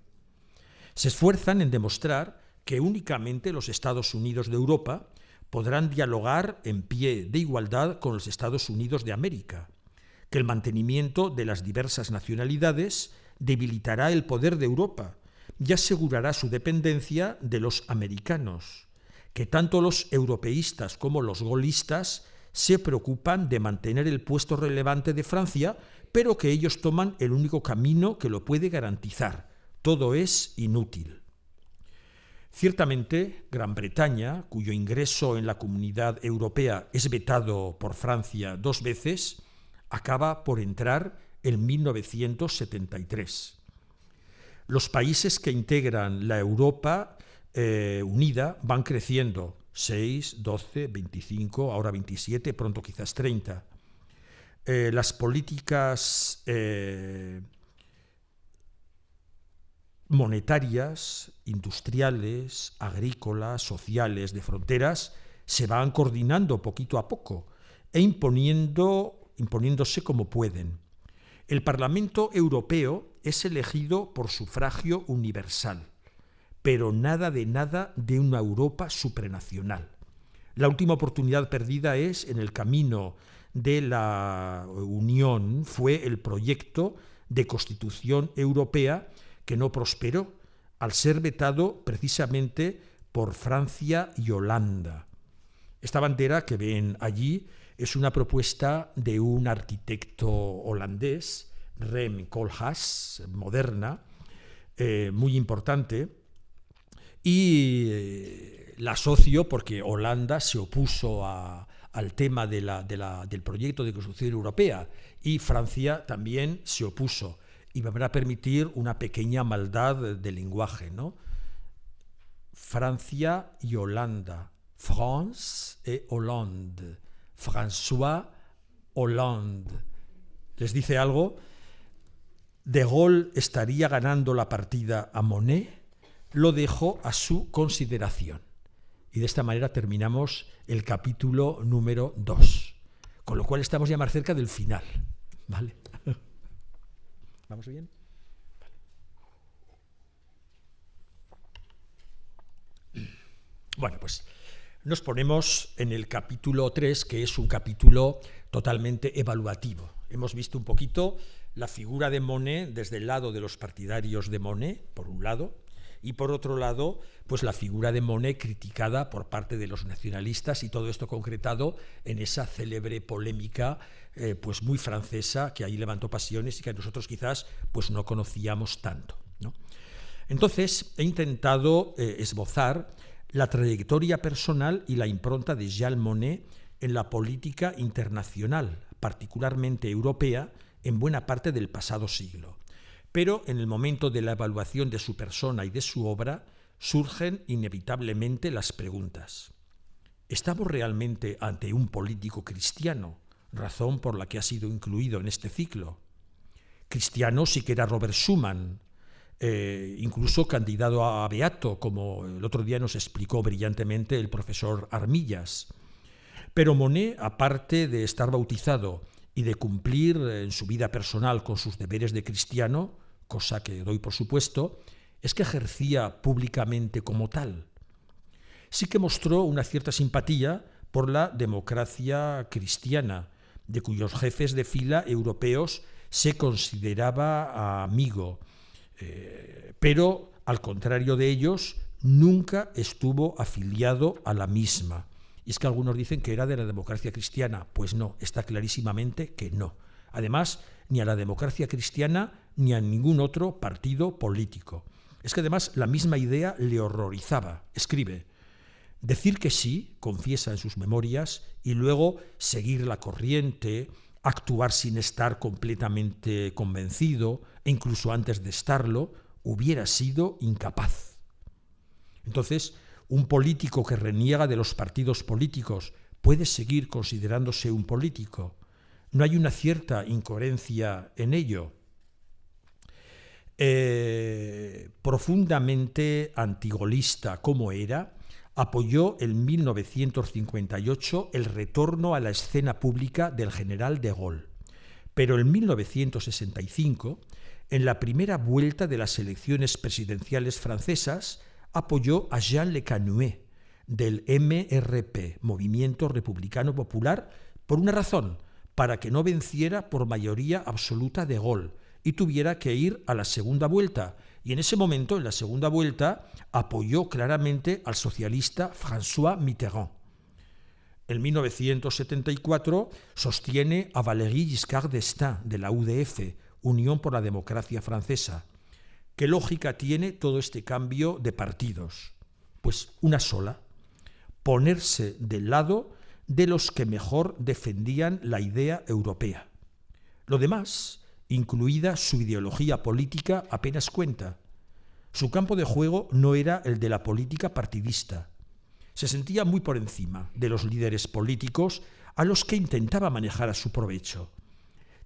Se esfuerzan en demostrar que únicamente los Estados Unidos de Europa podrán dialogar en pie de igualdad con los Estados Unidos de América, que el mantenimiento de las diversas nacionalidades debilitará el poder de Europa y asegurará su dependencia de los americanos, que tanto los europeístas como los gaullistas se preocupan de mantener el puesto relevante de Francia, pero que ellos toman el único camino que lo puede garantizar. Todo es inútil. Ciertamente, Gran Bretaña, cuyo ingreso en la Comunidad Europea es vetado por Francia 2 veces, acaba por entrar en 1973. Los países que integran la Europa unida van creciendo, 6, 12, 25, ahora 27, pronto quizás 30. Las políticas monetarias, industriales, agrícolas, sociales, de fronteras, se van coordinando poquito a poco e imponiéndose como pueden. El Parlamento Europeo es elegido por sufragio universal, pero nada de una Europa supranacional. La última oportunidad perdida es en el camino de la Unión, fue el proyecto de Constitución Europea que no prosperó al ser vetado precisamente por Francia y Holanda. Esta bandera que ven allí es una propuesta de un arquitecto holandés, Rem Koolhaas, moderna, muy importante, y la asocio porque Holanda se opuso al tema del proyecto de Constitución Europea y Francia también se opuso. Y me van a permitir una pequeña maldad de lenguaje, ¿no? Francia y Holanda. France et Hollande. François Hollande. ¿Les dice algo? De Gaulle estaría ganando la partida a Monet, lo dejo a su consideración. Y de esta manera terminamos el capítulo número 2, con lo cual estamos ya más cerca del final, ¿vale? ¿Vamos bien? Vale. Bueno, pues nos ponemos en el capítulo 3, que es un capítulo totalmente evaluativo. Hemos visto un poquito la figura de Monet desde el lado de los partidarios de Monet, por un lado, y por otro lado, pues la figura de Monet criticada por parte de los nacionalistas, y todo esto concretado en esa célebre polémica pues muy francesa, que ahí levantó pasiones y que nosotros quizás pues no conocíamos tanto, ¿no? Entonces he intentado esbozar la trayectoria personal y la impronta de Jean Monnet en la política internacional, particularmente europea, en buena parte del pasado siglo. Pero en el momento de la evaluación de su persona y de su obra surgen inevitablemente las preguntas. ¿Estamos realmente ante un político cristiano, razón por la que ha sido incluido en este ciclo? Cristiano sí que era Robert Schuman, incluso candidato a beato, como el otro día nos explicó brillantemente el profesor Armillas. Pero Monet, aparte de estar bautizado y de cumplir en su vida personal con sus deberes de cristiano, cosa que doy por supuesto, es que ejercía públicamente como tal. Sí que mostró una cierta simpatía por la democracia cristiana, de cuyos jefes de fila europeos se consideraba amigo, pero al contrario de ellos nunca estuvo afiliado a la misma. Y es que algunos dicen que era de la democracia cristiana. Pues no, está clarísimamente que no. Además, ni a la democracia cristiana ni a ningún otro partido político. Es que además la misma idea le horrorizaba. Escribe: decir que sí, confiesa en sus memorias, y luego seguir la corriente, actuar sin estar completamente convencido, e incluso antes de estarlo, hubiera sido incapaz. Entonces, ¿un político que reniega de los partidos políticos puede seguir considerándose un político? ¿No hay una cierta incoherencia en ello? Profundamente antigolista como era, apoyó en 1958 el retorno a la escena pública del general de Gaulle, Pero en 1965, en la primera vuelta de las elecciones presidenciales francesas, apoyó a Jean Le Canuet, del MRP, Movimiento Republicano Popular, por una razón: para que no venciera por mayoría absoluta de Gaulle y tuviera que ir a la segunda vuelta. Y en ese momento, en la segunda vuelta, apoyó claramente al socialista François Mitterrand. En 1974 sostiene a Valéry Giscard d'Estaing, de la UDF, Unión por la Democracia Francesa. ¿Qué lógica tiene todo este cambio de partidos? Pues una sola: ponerse del lado de los que mejor defendían la idea europea. Lo demás, incluida su ideología política, apenas cuenta. Su campo de juego no era el de la política partidista. Se sentía muy por encima de los líderes políticos a los que intentaba manejar a su provecho.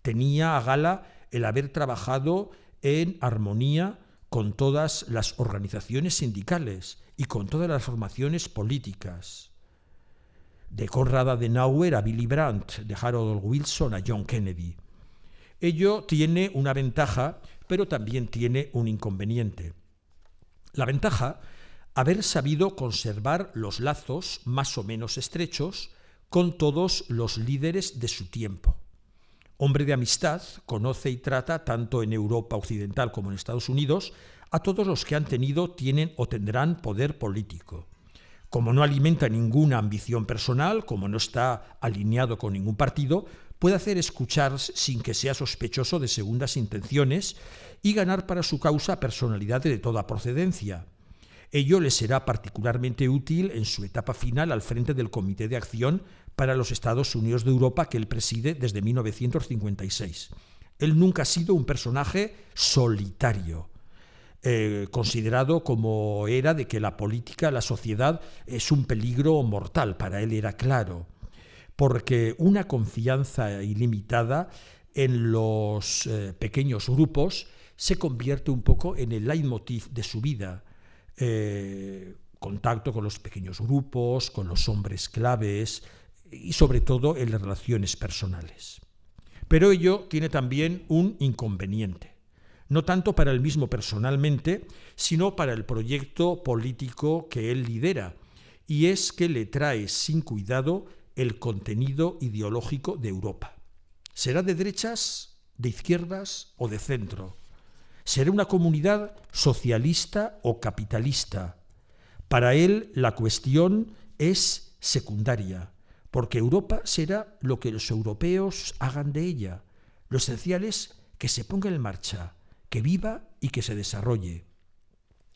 Tenía a gala el haber trabajado en armonía con todas las organizaciones sindicales y con todas las formaciones políticas. De Konrad Adenauer a Willy Brandt, de Harold Wilson a John Kennedy. Ello tiene una ventaja, pero también tiene un inconveniente. La ventaja: haber sabido conservar los lazos más o menos estrechos con todos los líderes de su tiempo. Hombre de amistad, conoce y trata, tanto en Europa occidental como en Estados Unidos, a todos los que han tenido, tienen o tendrán poder político. Como no alimenta ninguna ambición personal, como no está alineado con ningún partido, puede hacer escuchar sin que sea sospechoso de segundas intenciones y ganar para su causa personalidades de toda procedencia. Ello le será particularmente útil en su etapa final al frente del Comité de Acción para los Estados Unidos de Europa, que él preside desde 1956. Él nunca ha sido un personaje solitario, considerado como era de que la política, la sociedad, es un peligro mortal. Para él era claro, porque una confianza ilimitada en los pequeños grupos se convierte un poco en el leitmotiv de su vida. Contacto con los pequeños grupos, con los hombres claves y sobre todo en las relaciones personales. Pero ello tiene también un inconveniente, no tanto para él mismo personalmente, sino para el proyecto político que él lidera, y es que le trae sin cuidado el contenido ideológico de Europa. ¿Será de derechas, de izquierdas o de centro? ¿Será una comunidad socialista o capitalista? Para él la cuestión es secundaria, porque Europa será lo que los europeos hagan de ella. Lo esencial es que se ponga en marcha, que viva y que se desarrolle.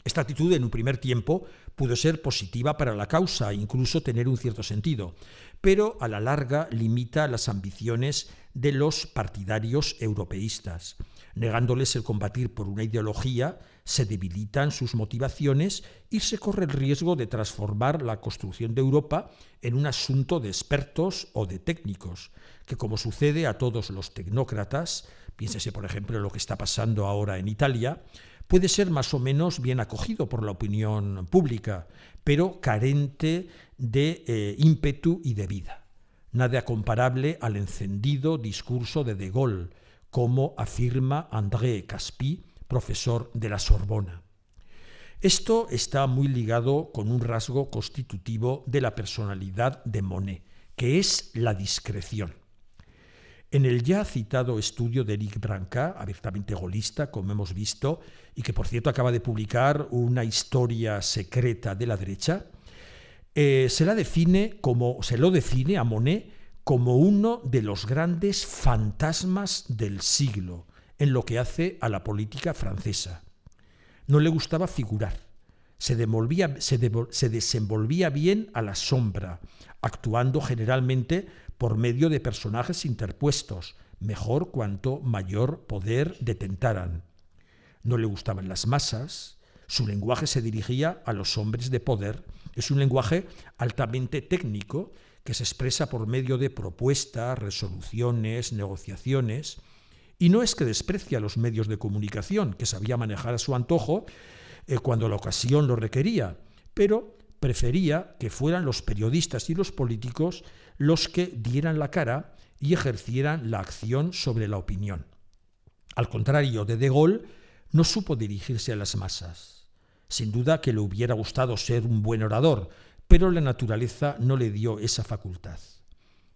Esta actitud en un primer tiempo pudo ser positiva para la causa, incluso tener un cierto sentido, pero a la larga limita las ambiciones de los partidarios europeístas. Negándoles el combatir por una ideología, se debilitan sus motivaciones y se corre el riesgo de transformar la construcción de Europa en un asunto de expertos o de técnicos, que, como sucede a todos los tecnócratas, piénsese por ejemplo en lo que está pasando ahora en Italia, puede ser más o menos bien acogido por la opinión pública, pero carente de ímpetu y de vida. Nada comparable al encendido discurso de Gaulle, como afirma André Caspi, profesor de la Sorbona. Esto está muy ligado con un rasgo constitutivo de la personalidad de Monet, que es la discreción. En el ya citado estudio de Eric Branca, abiertamente gaullista, como hemos visto, y que por cierto acaba de publicar una historia secreta de la derecha, se lo define a Monet como uno de los grandes fantasmas del siglo en lo que hace a la política francesa. No le gustaba figurar, se desenvolvía bien a la sombra, actuando generalmente por medio de personajes interpuestos, mejor cuanto mayor poder detentaran. No le gustaban las masas, su lenguaje se dirigía a los hombres de poder, es un lenguaje altamente técnico que se expresa por medio de propuestas, resoluciones, negociaciones, y no es que desprecia los medios de comunicación, que sabía manejar a su antojo cuando la ocasión lo requería, pero prefería que fueran los periodistas y los políticos los que dieran la cara y ejercieran la acción sobre la opinión. Al contrario de Gaulle, no supo dirigirse a las masas. Sin duda que le hubiera gustado ser un buen orador, pero la naturaleza no le dio esa facultad.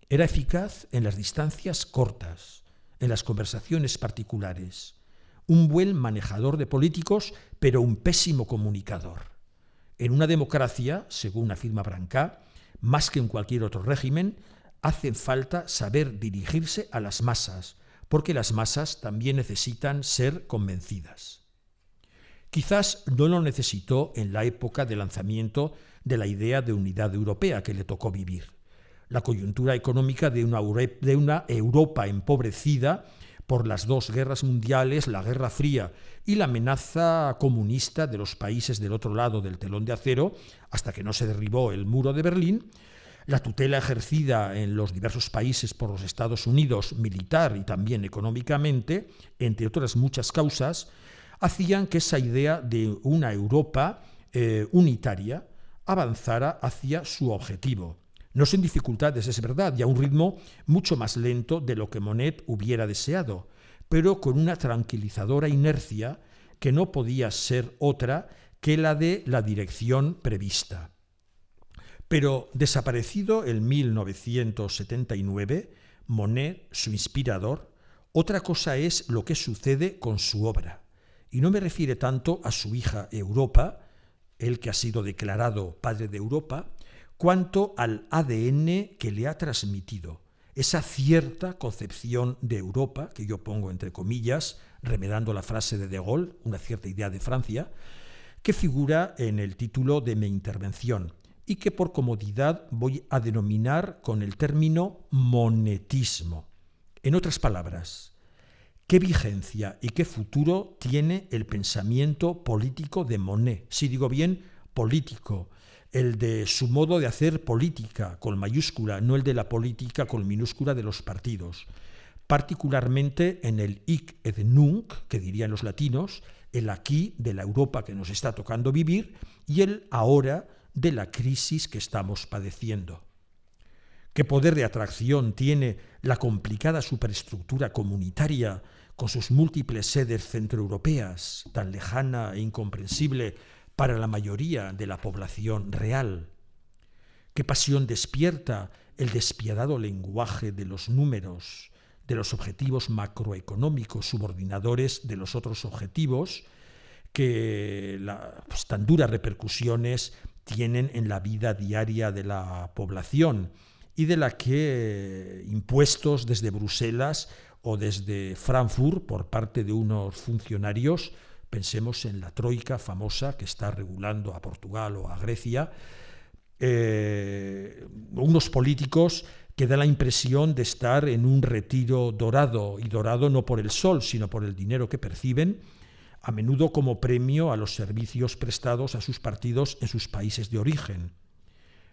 Era eficaz en las distancias cortas, en las conversaciones particulares. Un buen manejador de políticos, pero un pésimo comunicador. En una democracia, según afirma Branca, más que en cualquier otro régimen, hace falta saber dirigirse a las masas, porque las masas también necesitan ser convencidas. Quizás no lo necesitó en la época de lanzamiento de la idea de unidad europea que le tocó vivir. La coyuntura económica de una Europa empobrecida por las dos guerras mundiales, la Guerra Fría y la amenaza comunista de los países del otro lado del telón de acero, hasta que no se derribó el muro de Berlín, la tutela ejercida en los diversos países por los Estados Unidos, militar y también económicamente, entre otras muchas causas, hacían que esa idea de una Europa unitaria avanzara hacia su objetivo. No sin dificultades, es verdad, y a un ritmo mucho más lento de lo que Monnet hubiera deseado, pero con una tranquilizadora inercia que no podía ser otra que la de la dirección prevista. Pero desaparecido en 1979, Monnet, su inspirador, otra cosa es lo que sucede con su obra. Y no me refiere tanto a su hija Europa, él que ha sido declarado padre de Europa, cuanto al ADN que le ha transmitido, esa cierta concepción de Europa, que yo pongo entre comillas, remedando la frase de Gaulle, una cierta idea de Francia, que figura en el título de mi intervención y que por comodidad voy a denominar con el término monetismo. En otras palabras, ¿qué vigencia y qué futuro tiene el pensamiento político de Monnet? Si digo bien, político, el de su modo de hacer política con mayúscula, no el de la política con minúscula de los partidos, particularmente en el hic et nunc, que dirían los latinos, el aquí de la Europa que nos está tocando vivir y el ahora de la crisis que estamos padeciendo. ¿Qué poder de atracción tiene la complicada superestructura comunitaria con sus múltiples sedes centroeuropeas, tan lejana e incomprensible para la mayoría de la población real? ¿Qué pasión despierta el despiadado lenguaje de los números, de los objetivos macroeconómicos subordinadores de los otros objetivos que tan duras repercusiones tienen en la vida diaria de la población y de la que impuestos desde Bruselas o desde Frankfurt por parte de unos funcionarios, pensemos en la troika famosa que está regulando a Portugal o a Grecia, unos políticos que dan la impresión de estar en un retiro dorado, y dorado no por el sol, sino por el dinero que perciben, a menudo como premio a los servicios prestados a sus partidos en sus países de origen.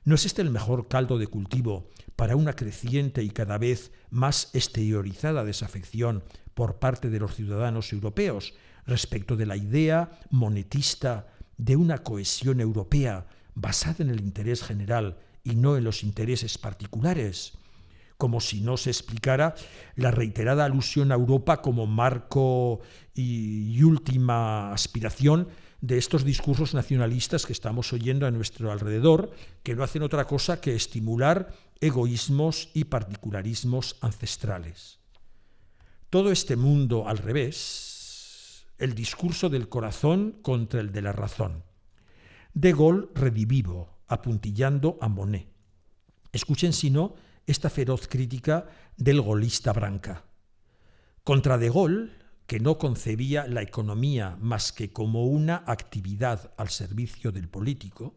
¿No es este el mejor caldo de cultivo para una creciente y cada vez más exteriorizada desafección por parte de los ciudadanos europeos respecto de la idea monetista de una cohesión europea basada en el interés general y no en los intereses particulares? Como si no se explicara la reiterada alusión a Europa como marco y última aspiración de estos discursos nacionalistas que estamos oyendo a nuestro alrededor, que no hacen otra cosa que estimular egoísmos y particularismos ancestrales. Todo este mundo al revés, el discurso del corazón contra el de la razón. De Gaulle redivivo, apuntillando a Monnet. Escuchen, si no, esta feroz crítica del gaulista Branca. Contra De Gaulle, que no concebía la economía más que como una actividad al servicio del político,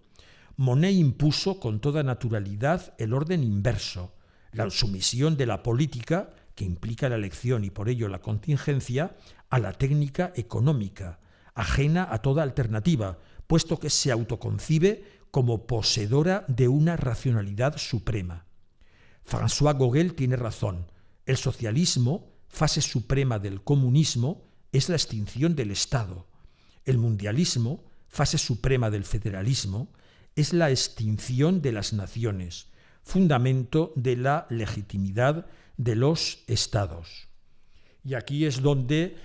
Monnet impuso con toda naturalidad el orden inverso, la sumisión de la política, que implica la elección y por ello la contingencia, a la técnica económica, ajena a toda alternativa, puesto que se autoconcibe como poseedora de una racionalidad suprema. François Gauguel tiene razón. El socialismo, fase suprema del comunismo, es la extinción del Estado. El mundialismo, fase suprema del federalismo, es la extinción de las naciones, fundamento de la legitimidad de los estados. Y aquí es donde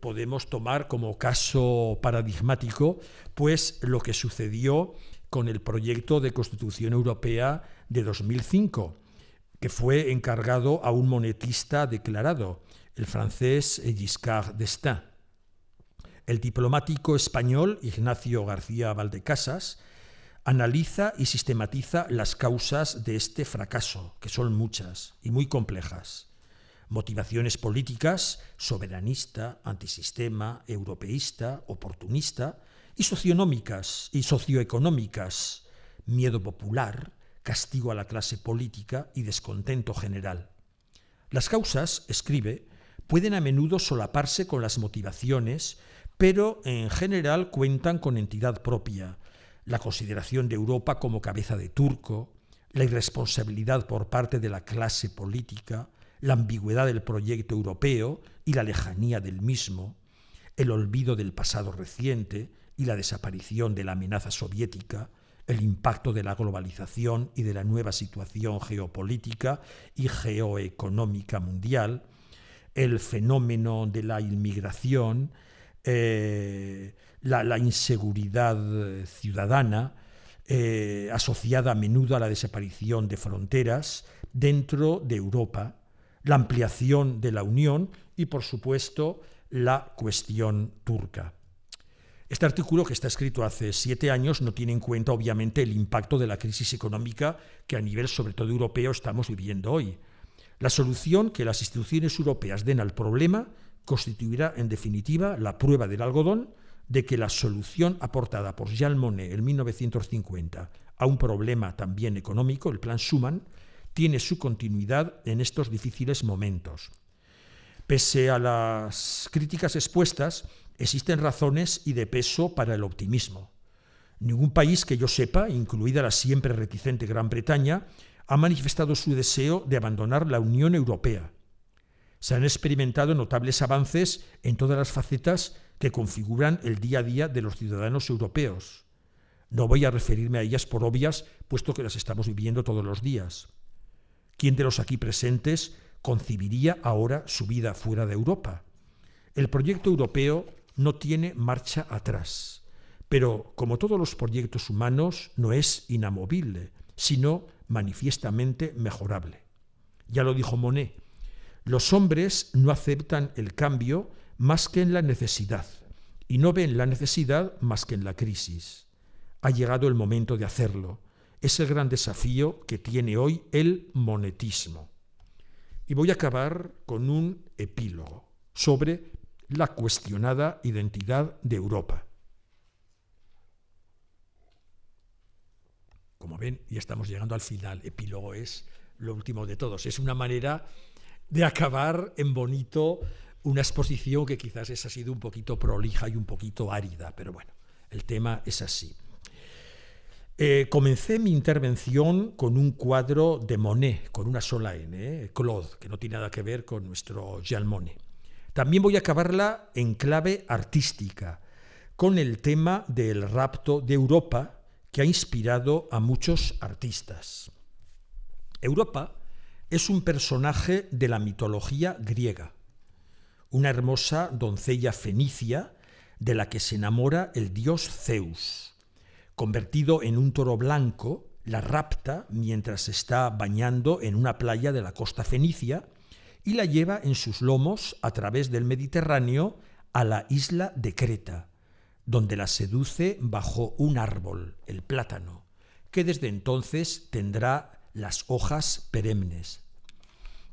podemos tomar como caso paradigmático pues lo que sucedió con el proyecto de Constitución Europea de 2005, que fue encargado a un monetista declarado, el francés Giscard d'Estaing. El diplomático español Ignacio García Valdecasas analiza y sistematiza las causas de este fracaso, que son muchas y muy complejas. Motivaciones políticas, soberanista, antisistema, europeísta, oportunista, y socionómicas y socioeconómicas, miedo popular, castigo a la clase política y descontento general. Las causas, escribe, pueden a menudo solaparse con las motivaciones, pero en general cuentan con entidad propia. La consideración de Europa como cabeza de turco, la irresponsabilidad por parte de la clase política, la ambigüedad del proyecto europeo y la lejanía del mismo, el olvido del pasado reciente y la desaparición de la amenaza soviética, el impacto de la globalización y de la nueva situación geopolítica y geoeconómica mundial, el fenómeno de la inmigración, la inseguridad ciudadana, asociada a menudo a la desaparición de fronteras dentro de Europa, la ampliación de la Unión y, por supuesto, la cuestión turca. Este artículo, que está escrito hace 7 años, no tiene en cuenta, obviamente, el impacto de la crisis económica que a nivel, sobre todo europeo, estamos viviendo hoy. La solución que las instituciones europeas den al problema constituirá, en definitiva, la prueba del algodón de que la solución aportada por Jean Monnet en 1950 a un problema también económico, el Plan Schuman, tiene su continuidad en estos difíciles momentos. Pese a las críticas expuestas, existen razones y de peso para el optimismo. Ningún país que yo sepa, incluida la siempre reticente Gran Bretaña, ha manifestado su deseo de abandonar la Unión Europea. Se han experimentado notables avances en todas las facetas que configuran el día a día de los ciudadanos europeos. No voy a referirme a ellas por obvias, puesto que las estamos viviendo todos los días. ¿Quién de los aquí presentes concibiría ahora su vida fuera de Europa? El proyecto europeo no tiene marcha atrás, pero como todos los proyectos humanos no es inamovible, sino manifiestamente mejorable. Ya lo dijo Monnet, los hombres no aceptan el cambio más que en la necesidad y no ven la necesidad más que en la crisis. Ha llegado el momento de hacerlo. Es el gran desafío que tiene hoy el monetismo. Y voy a acabar con un epílogo sobre la cuestionada identidad de Europa. Como ven, ya estamos llegando al final. Epílogo es lo último de todos. Es una manera de acabar en bonito una exposición que quizás ha sido un poquito prolija y un poquito árida, pero bueno, el tema es así. Comencé mi intervención con un cuadro de Monet, con una sola N, Claude, que no tiene nada que ver con nuestro Jean Monnet. También voy a acabarla en clave artística, con el tema del rapto de Europa, que ha inspirado a muchos artistas. Europa es un personaje de la mitología griega, una hermosa doncella fenicia de la que se enamora el dios Zeus. Convertido en un toro blanco, la rapta mientras se está bañando en una playa de la costa fenicia y la lleva en sus lomos a través del Mediterráneo a la isla de Creta, donde la seduce bajo un árbol, el plátano, que desde entonces tendrá las hojas perennes.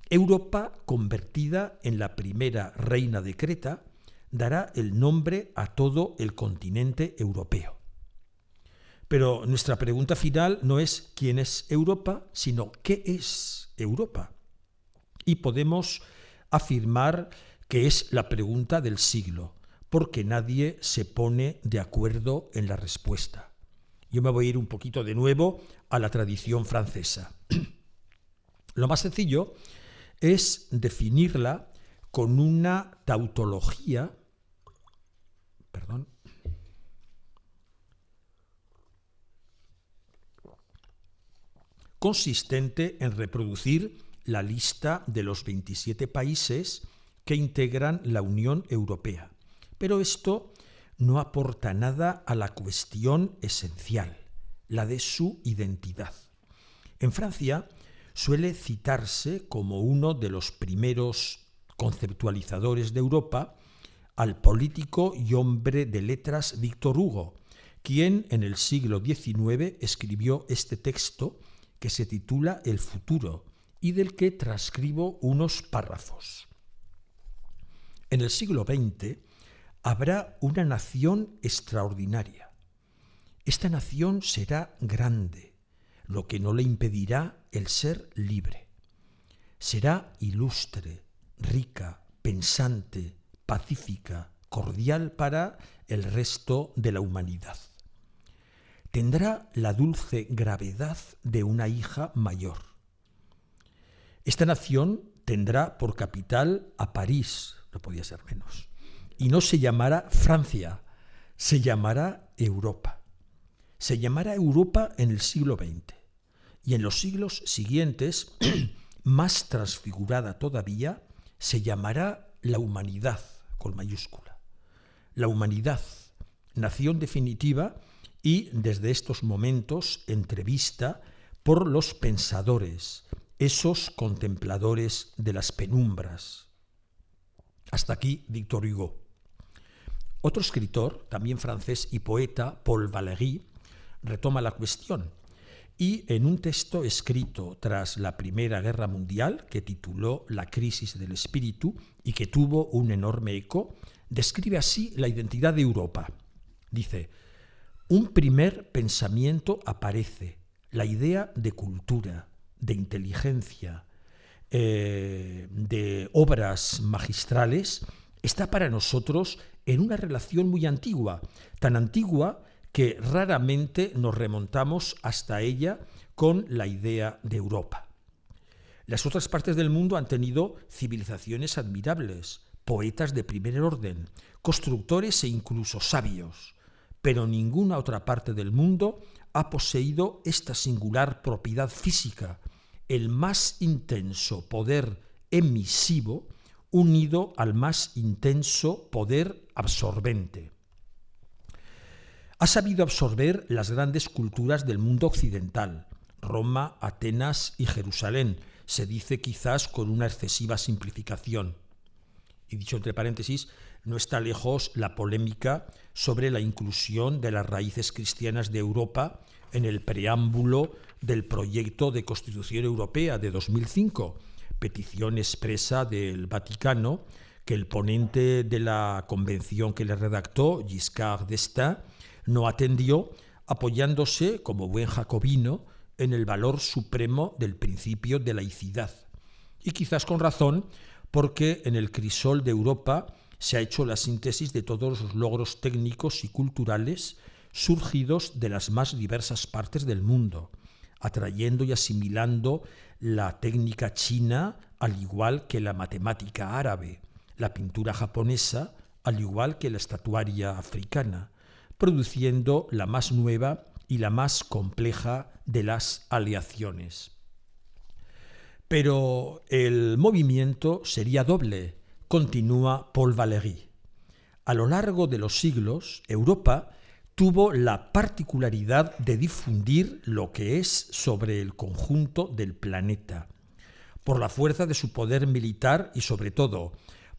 Europa, convertida en la primera reina de Creta, dará el nombre a todo el continente europeo. Pero nuestra pregunta final no es quién es Europa, sino qué es Europa. Y podemos afirmar que es la pregunta del siglo, porque nadie se pone de acuerdo en la respuesta. Yo me voy a ir un poquito de nuevo a la tradición francesa. Lo más sencillo es definirla con una tautología, consistente en reproducir la lista de los 27 países que integran la Unión Europea. Pero esto no aporta nada a la cuestión esencial, la de su identidad. En Francia suele citarse como uno de los primeros conceptualizadores de Europa al político y hombre de letras Víctor Hugo, quien en el siglo XIX escribió este texto que se titula El futuro y del que transcribo unos párrafos. En el siglo XX habrá una nación extraordinaria. Esta nación será grande, lo que no le impedirá el ser libre. Será ilustre, rica, pensante, pacífica, cordial para el resto de la humanidad. Tendrá la dulce gravedad de una hija mayor. Esta nación tendrá por capital a París, no podía ser menos, y no se llamará Francia, se llamará Europa. Se llamará Europa en el siglo XX y en los siglos siguientes, más transfigurada todavía, se llamará la humanidad, con mayúscula. La humanidad, nación definitiva y desde estos momentos entrevista por los pensadores, esos contempladores de las penumbras. Hasta aquí Victor Hugo. Otro escritor, también francés y poeta, Paul Valéry, retoma la cuestión y en un texto escrito tras la Primera Guerra Mundial, que tituló La crisis del espíritu y que tuvo un enorme eco, describe así la identidad de Europa. Dice: un primer pensamiento aparece, la idea de cultura, de inteligencia, de obras magistrales, está para nosotros en una relación muy antigua, tan antigua que raramente nos remontamos hasta ella con la idea de Europa. Las otras partes del mundo han tenido civilizaciones admirables, poetas de primer orden, constructores e incluso sabios, pero ninguna otra parte del mundo ha poseído esta singular propiedad física, el más intenso poder emisivo unido al más intenso poder absorbente. Ha sabido absorber las grandes culturas del mundo occidental, Roma, Atenas y Jerusalén, se dice quizás con una excesiva simplificación. Y dicho entre paréntesis, no está lejos la polémica sobre la inclusión de las raíces cristianas de Europa en el preámbulo del proyecto de Constitución Europea de 2005, petición expresa del Vaticano que el ponente de la convención que le redactó, Giscard d'Estaing, no atendió, apoyándose, como buen jacobino, en el valor supremo del principio de laicidad. Y quizás con razón, porque en el crisol de Europa se ha hecho la síntesis de todos los logros técnicos y culturales surgidos de las más diversas partes del mundo, atrayendo y asimilando la técnica china al igual que la matemática árabe, la pintura japonesa al igual que la estatuaria africana, produciendo la más nueva y la más compleja de las aleaciones. Pero el movimiento sería doble, continúa Paul Valéry. A lo largo de los siglos, Europa tuvo la particularidad de difundir lo que es sobre el conjunto del planeta, por la fuerza de su poder militar y sobre todo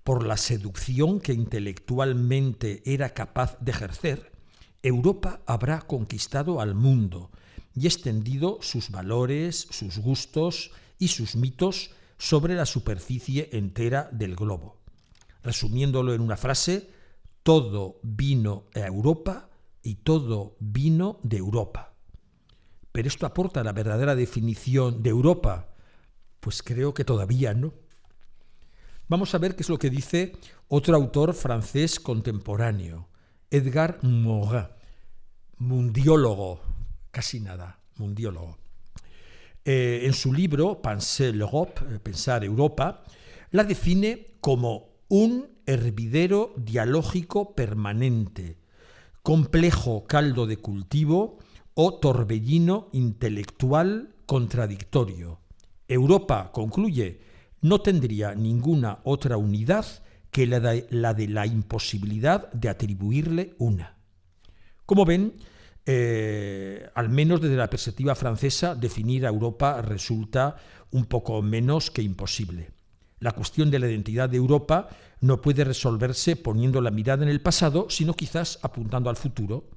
por la seducción que intelectualmente era capaz de ejercer. Europa habrá conquistado al mundo y extendido sus valores, sus gustos y sus mitos sobre la superficie entera del globo. Resumiéndolo en una frase, todo vino a Europa y todo vino de Europa. ¿Pero esto aporta la verdadera definición de Europa? Pues creo que todavía no. Vamos a ver qué es lo que dice otro autor francés contemporáneo, Edgar Morin, mundiólogo, casi nada, mundiólogo. En su libro Penser l'Europe, Pensar Europa, la define como un hervidero dialógico permanente, complejo caldo de cultivo o torbellino intelectual contradictorio. Europa, concluye, no tendría ninguna otra unidad que la de la imposibilidad de atribuirle una. Como ven, al menos desde la perspectiva francesa, definir a Europa resulta un poco menos que imposible. La cuestión de la identidad de Europa no puede resolverse poniendo la mirada en el pasado, sino quizás apuntando al futuro.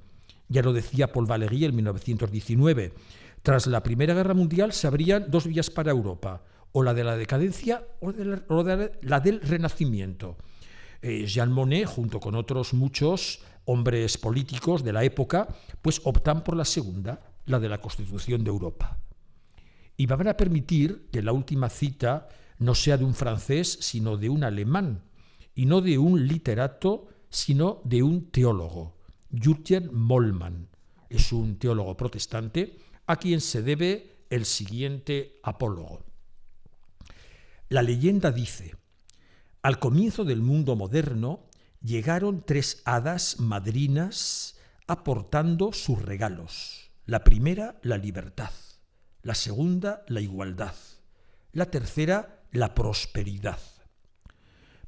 Ya lo decía Paul Valéry en 1919. Tras la Primera Guerra Mundial se abrían dos vías para Europa, o la de la decadencia o la del renacimiento. Jean Monnet, junto con otros muchos hombres políticos de la época, pues optan por la segunda, la de la constitución de Europa. Y van a permitir que la última cita no sea de un francés, sino de un alemán, y no de un literato, sino de un teólogo, Jürgen Moltmann. Es un teólogo protestante a quien se debe el siguiente apólogo. La leyenda dice: al comienzo del mundo moderno llegaron tres hadas madrinas aportando sus regalos. La primera, la libertad; la segunda, la igualdad; la tercera, la prosperidad.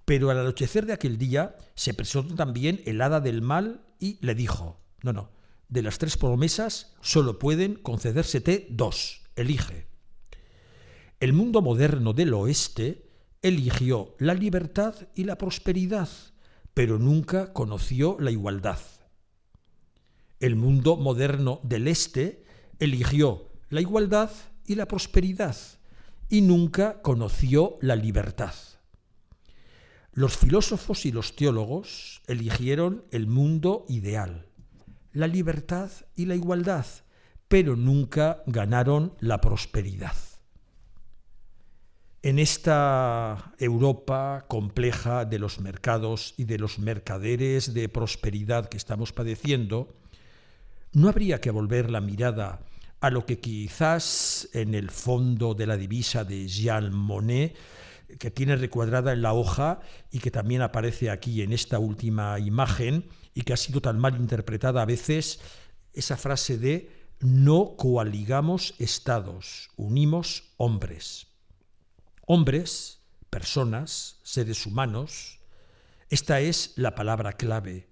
Pero al anochecer de aquel día se presentó también el hada del mal y le dijo: no, de las tres promesas solo pueden concedérsete dos, elige. El mundo moderno del oeste eligió la libertad y la prosperidad, pero nunca conoció la igualdad. El mundo moderno del este eligió la igualdad y la prosperidad, y nunca conoció la libertad. Los filósofos y los teólogos eligieron el mundo ideal, la libertad y la igualdad, pero nunca ganaron la prosperidad. En esta Europa compleja de los mercados y de los mercaderes de prosperidad que estamos padeciendo, ¿no habría que volver la mirada a lo que quizás en el fondo de la divisa de Jean Monnet, que tiene recuadrada en la hoja y que también aparece aquí en esta última imagen y que ha sido tan mal interpretada a veces, esa frase de no coaligamos estados, unimos hombres? Hombres, personas, seres humanos, esta es la palabra clave.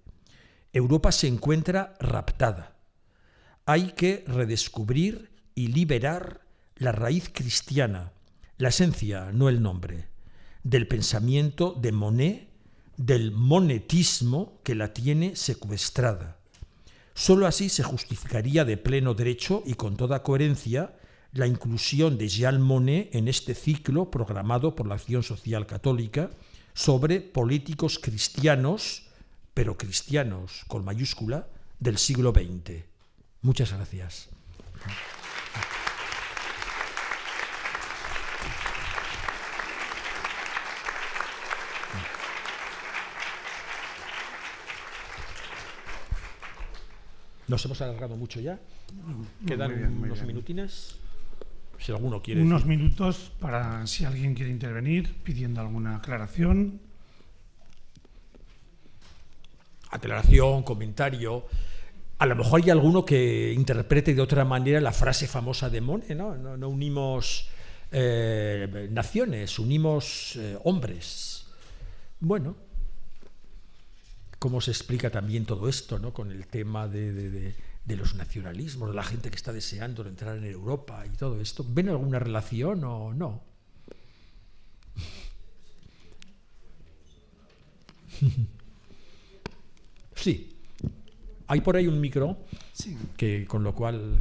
Europa se encuentra raptada. Hay que redescubrir y liberar la raíz cristiana, la esencia, no el nombre, del pensamiento de Monnet, del monetismo que la tiene secuestrada. Solo así se justificaría de pleno derecho y con toda coherencia la inclusión de Jean Monnet en este ciclo programado por la Acción Social Católica sobre políticos cristianos, pero cristianos con mayúscula, del siglo XX. Muchas gracias. Nos hemos alargado mucho ya. Quedan unos minutines. Si alguno quiere unos decir. Minutos para si alguien quiere intervenir pidiendo alguna aclaración. Aclaración, comentario. A lo mejor hay alguno que interprete de otra manera la frase famosa de Monnet, ¿no? No unimos naciones, unimos hombres. Bueno, cómo se explica también todo esto, ¿no? Con el tema de los nacionalismos, de la gente que está deseando entrar en Europa y todo esto. ¿Ven alguna relación o no? Sí. Hay por ahí un micro, Sí. que con lo cual...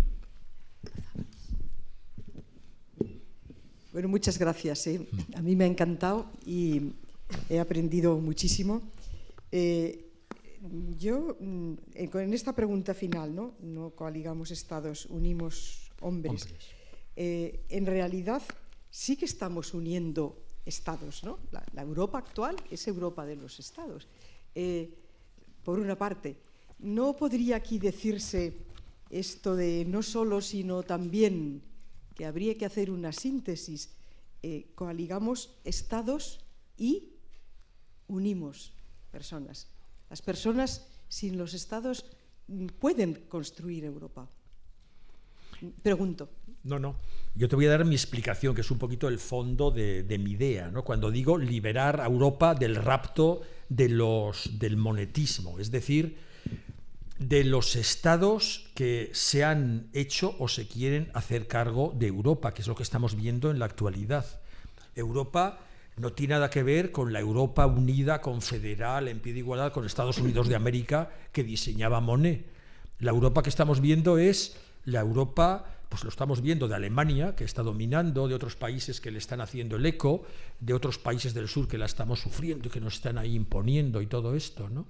Bueno, muchas gracias. A mí me ha encantado y he aprendido muchísimo. Yo, en esta pregunta final, no coaligamos estados, unimos hombres. En realidad sí que estamos uniendo estados, ¿no? La Europa actual es Europa de los estados. Por una parte, ¿no podría aquí decirse esto de no solo, sino también que habría que hacer una síntesis? Coaligamos estados y unimos personas. Las personas sin los estados pueden construir Europa. Pregunto. No, no. Yo te voy a dar mi explicación, que es un poquito el fondo de mi idea, ¿no? Cuando digo liberar a Europa del rapto del monetismo, es decir, de los estados que se han hecho o se quieren hacer cargo de Europa, que es lo que estamos viendo en la actualidad. Europa no tiene nada que ver con la Europa unida, confederal, en pie de igualdad con Estados Unidos de América que diseñaba Monnet. La Europa que estamos viendo es la Europa, pues lo estamos viendo, de Alemania, que está dominando, de otros países que le están haciendo el eco, de otros países del sur que la estamos sufriendo y que nos están ahí imponiendo y todo esto, ¿no?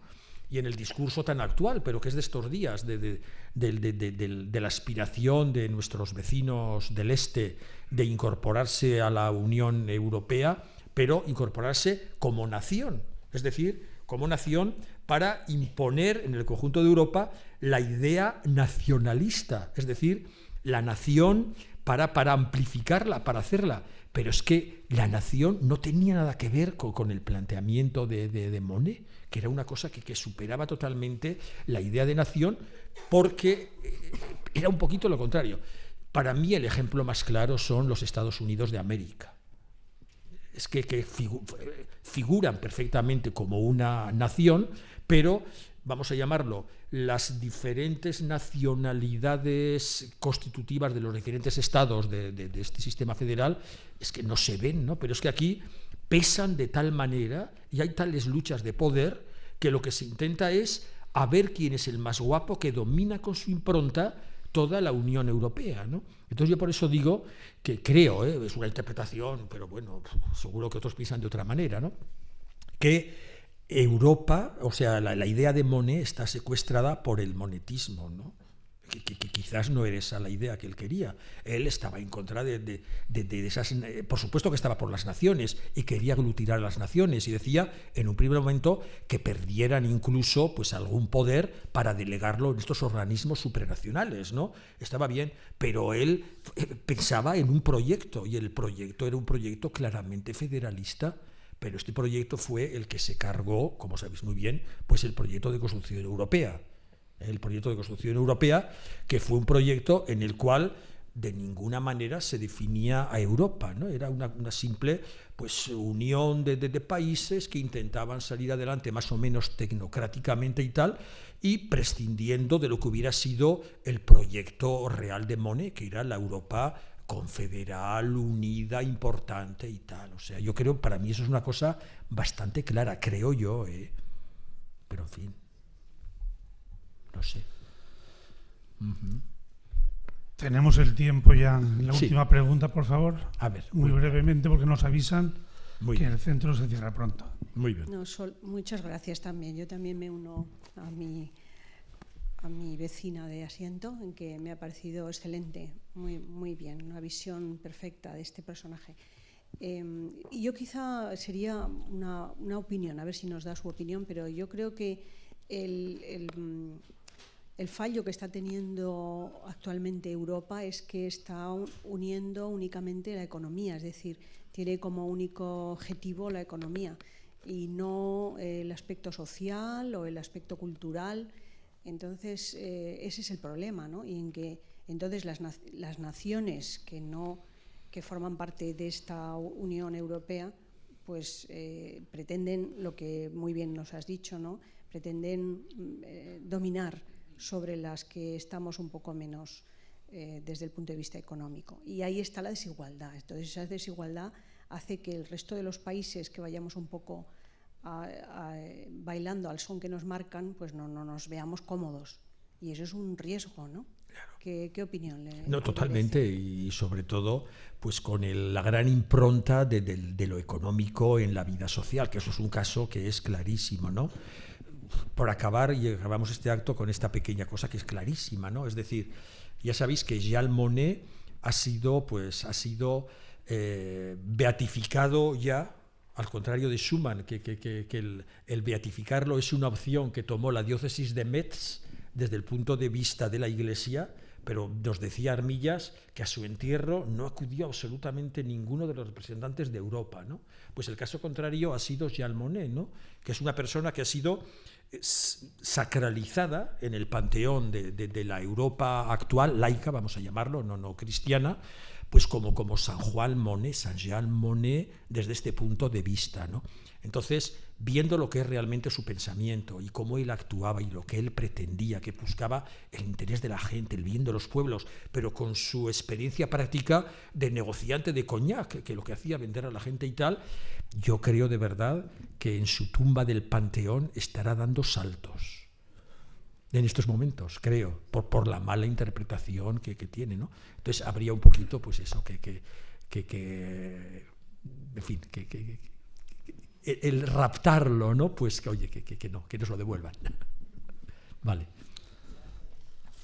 Y en el discurso tan actual, pero que es de estos días, de la aspiración de nuestros vecinos del este de incorporarse a la Unión Europea, pero incorporarse como nación, es decir, como nación para imponer en el conjunto de Europa la idea nacionalista, es decir, la nación para amplificarla, para hacerla. Pero es que la nación no tenía nada que ver con el planteamiento de Monnet, que era una cosa que superaba totalmente la idea de nación, porque era un poquito lo contrario. Para mí el ejemplo más claro son los Estados Unidos de América. Es que figuran perfectamente como una nación, pero, vamos a llamarlo, las diferentes nacionalidades constitutivas de los diferentes estados de este sistema federal es que no se ven, ¿no? Pero es que aquí pesan de tal manera y hay tales luchas de poder que lo que se intenta es a ver quién es el más guapo que domina con su impronta toda la Unión Europea, ¿no? Entonces yo por eso digo que creo, es una interpretación, pero bueno, seguro que otros piensan de otra manera, ¿no? Que Europa, o sea, la idea de Monnet está secuestrada por el monetismo, ¿no? Que quizás no era esa la idea que él quería. Él estaba en contra de esas... Por supuesto que estaba por las naciones y quería aglutinar a las naciones y decía en un primer momento que perdieran incluso pues algún poder para delegarlo en estos organismos supranacionales, ¿no? Estaba bien, pero él pensaba en un proyecto y el proyecto era un proyecto claramente federalista. Pero este proyecto fue el que se cargó, como sabéis muy bien, pues el proyecto de construcción europea. El proyecto de construcción europea, que fue un proyecto en el cual de ninguna manera se definía a Europa, ¿no? Era una simple pues, unión de países que intentaban salir adelante más o menos tecnocráticamente y tal, y prescindiendo de lo que hubiera sido el proyecto real de Monnet, que era la Europa confederal, unida, importante y tal. O sea, yo creo, para mí eso es una cosa bastante clara, creo yo, pero en fin, no sé. Tenemos el tiempo ya. La Sí. última pregunta, por favor. A ver. Muy brevemente, porque nos avisan Muy que bien. el centro se cierra pronto. Muy bien. No, muchas gracias también. Yo también me uno a mi vecina de asiento, en que me ha parecido excelente, muy bien, una visión perfecta de este personaje. Y yo quizá sería una opinión, a ver si nos da su opinión, pero yo creo que el fallo que está teniendo actualmente Europa es que está uniendo únicamente la economía, es decir, tiene como único objetivo la economía y no el aspecto social o el aspecto cultural. Entonces, ese es el problema, ¿no? Y en que entonces las naciones que forman parte de esta Unión Europea, pues pretenden, lo que muy bien nos has dicho, ¿no? Pretenden dominar sobre las que estamos un poco menos desde el punto de vista económico. Y ahí está la desigualdad. Entonces, esa desigualdad hace que el resto de los países que vayamos un poco bailando al son que nos marcan, pues no nos veamos cómodos. Y eso es un riesgo, ¿no? Claro. ¿Qué opinión le No, totalmente, merece? y sobre todo pues con la gran impronta de lo económico en la vida social, que eso es un caso que es clarísimo, ¿no? Por acabar, y acabamos este acto con esta pequeña cosa que es clarísima, ¿no? Es decir, ya sabéis que Jean Monnet ha sido beatificado ya, al contrario de Schumann, que el beatificarlo es una opción que tomó la diócesis de Metz desde el punto de vista de la Iglesia, pero nos decía Armillas que a su entierro no acudió absolutamente ninguno de los representantes de Europa, ¿no? Pues el caso contrario ha sido Jean Monnet, ¿no? Que es una persona que ha sido sacralizada en el panteón de la Europa actual, laica, vamos a llamarlo, no cristiana, pues como San Juan Monnet, San Jean Monnet, desde este punto de vista, ¿no? Entonces, viendo lo que es realmente su pensamiento y cómo él actuaba y lo que él pretendía, que buscaba el interés de la gente, el bien de los pueblos, pero con su experiencia práctica de negociante de coñac, que lo que hacía vender a la gente y tal, yo creo de verdad que en su tumba del Panteón estará dando saltos en estos momentos, creo, por la mala interpretación que tiene, ¿no? Entonces habría un poquito, pues eso, en fin, el raptarlo, ¿no? Pues que, oye, que nos lo devuelvan. Vale.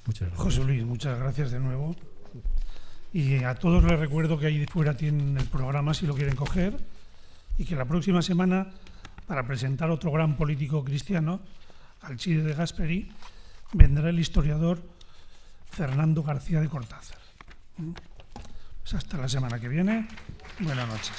Muchas gracias. José Luis, muchas gracias de nuevo. Y a todos les recuerdo que ahí fuera tienen el programa si lo quieren coger, y que la próxima semana, para presentar otro gran político cristiano, Alcide de Gasperi, vendrá el historiador Fernando García de Cortázar. Pues hasta la semana que viene. Buenas noches.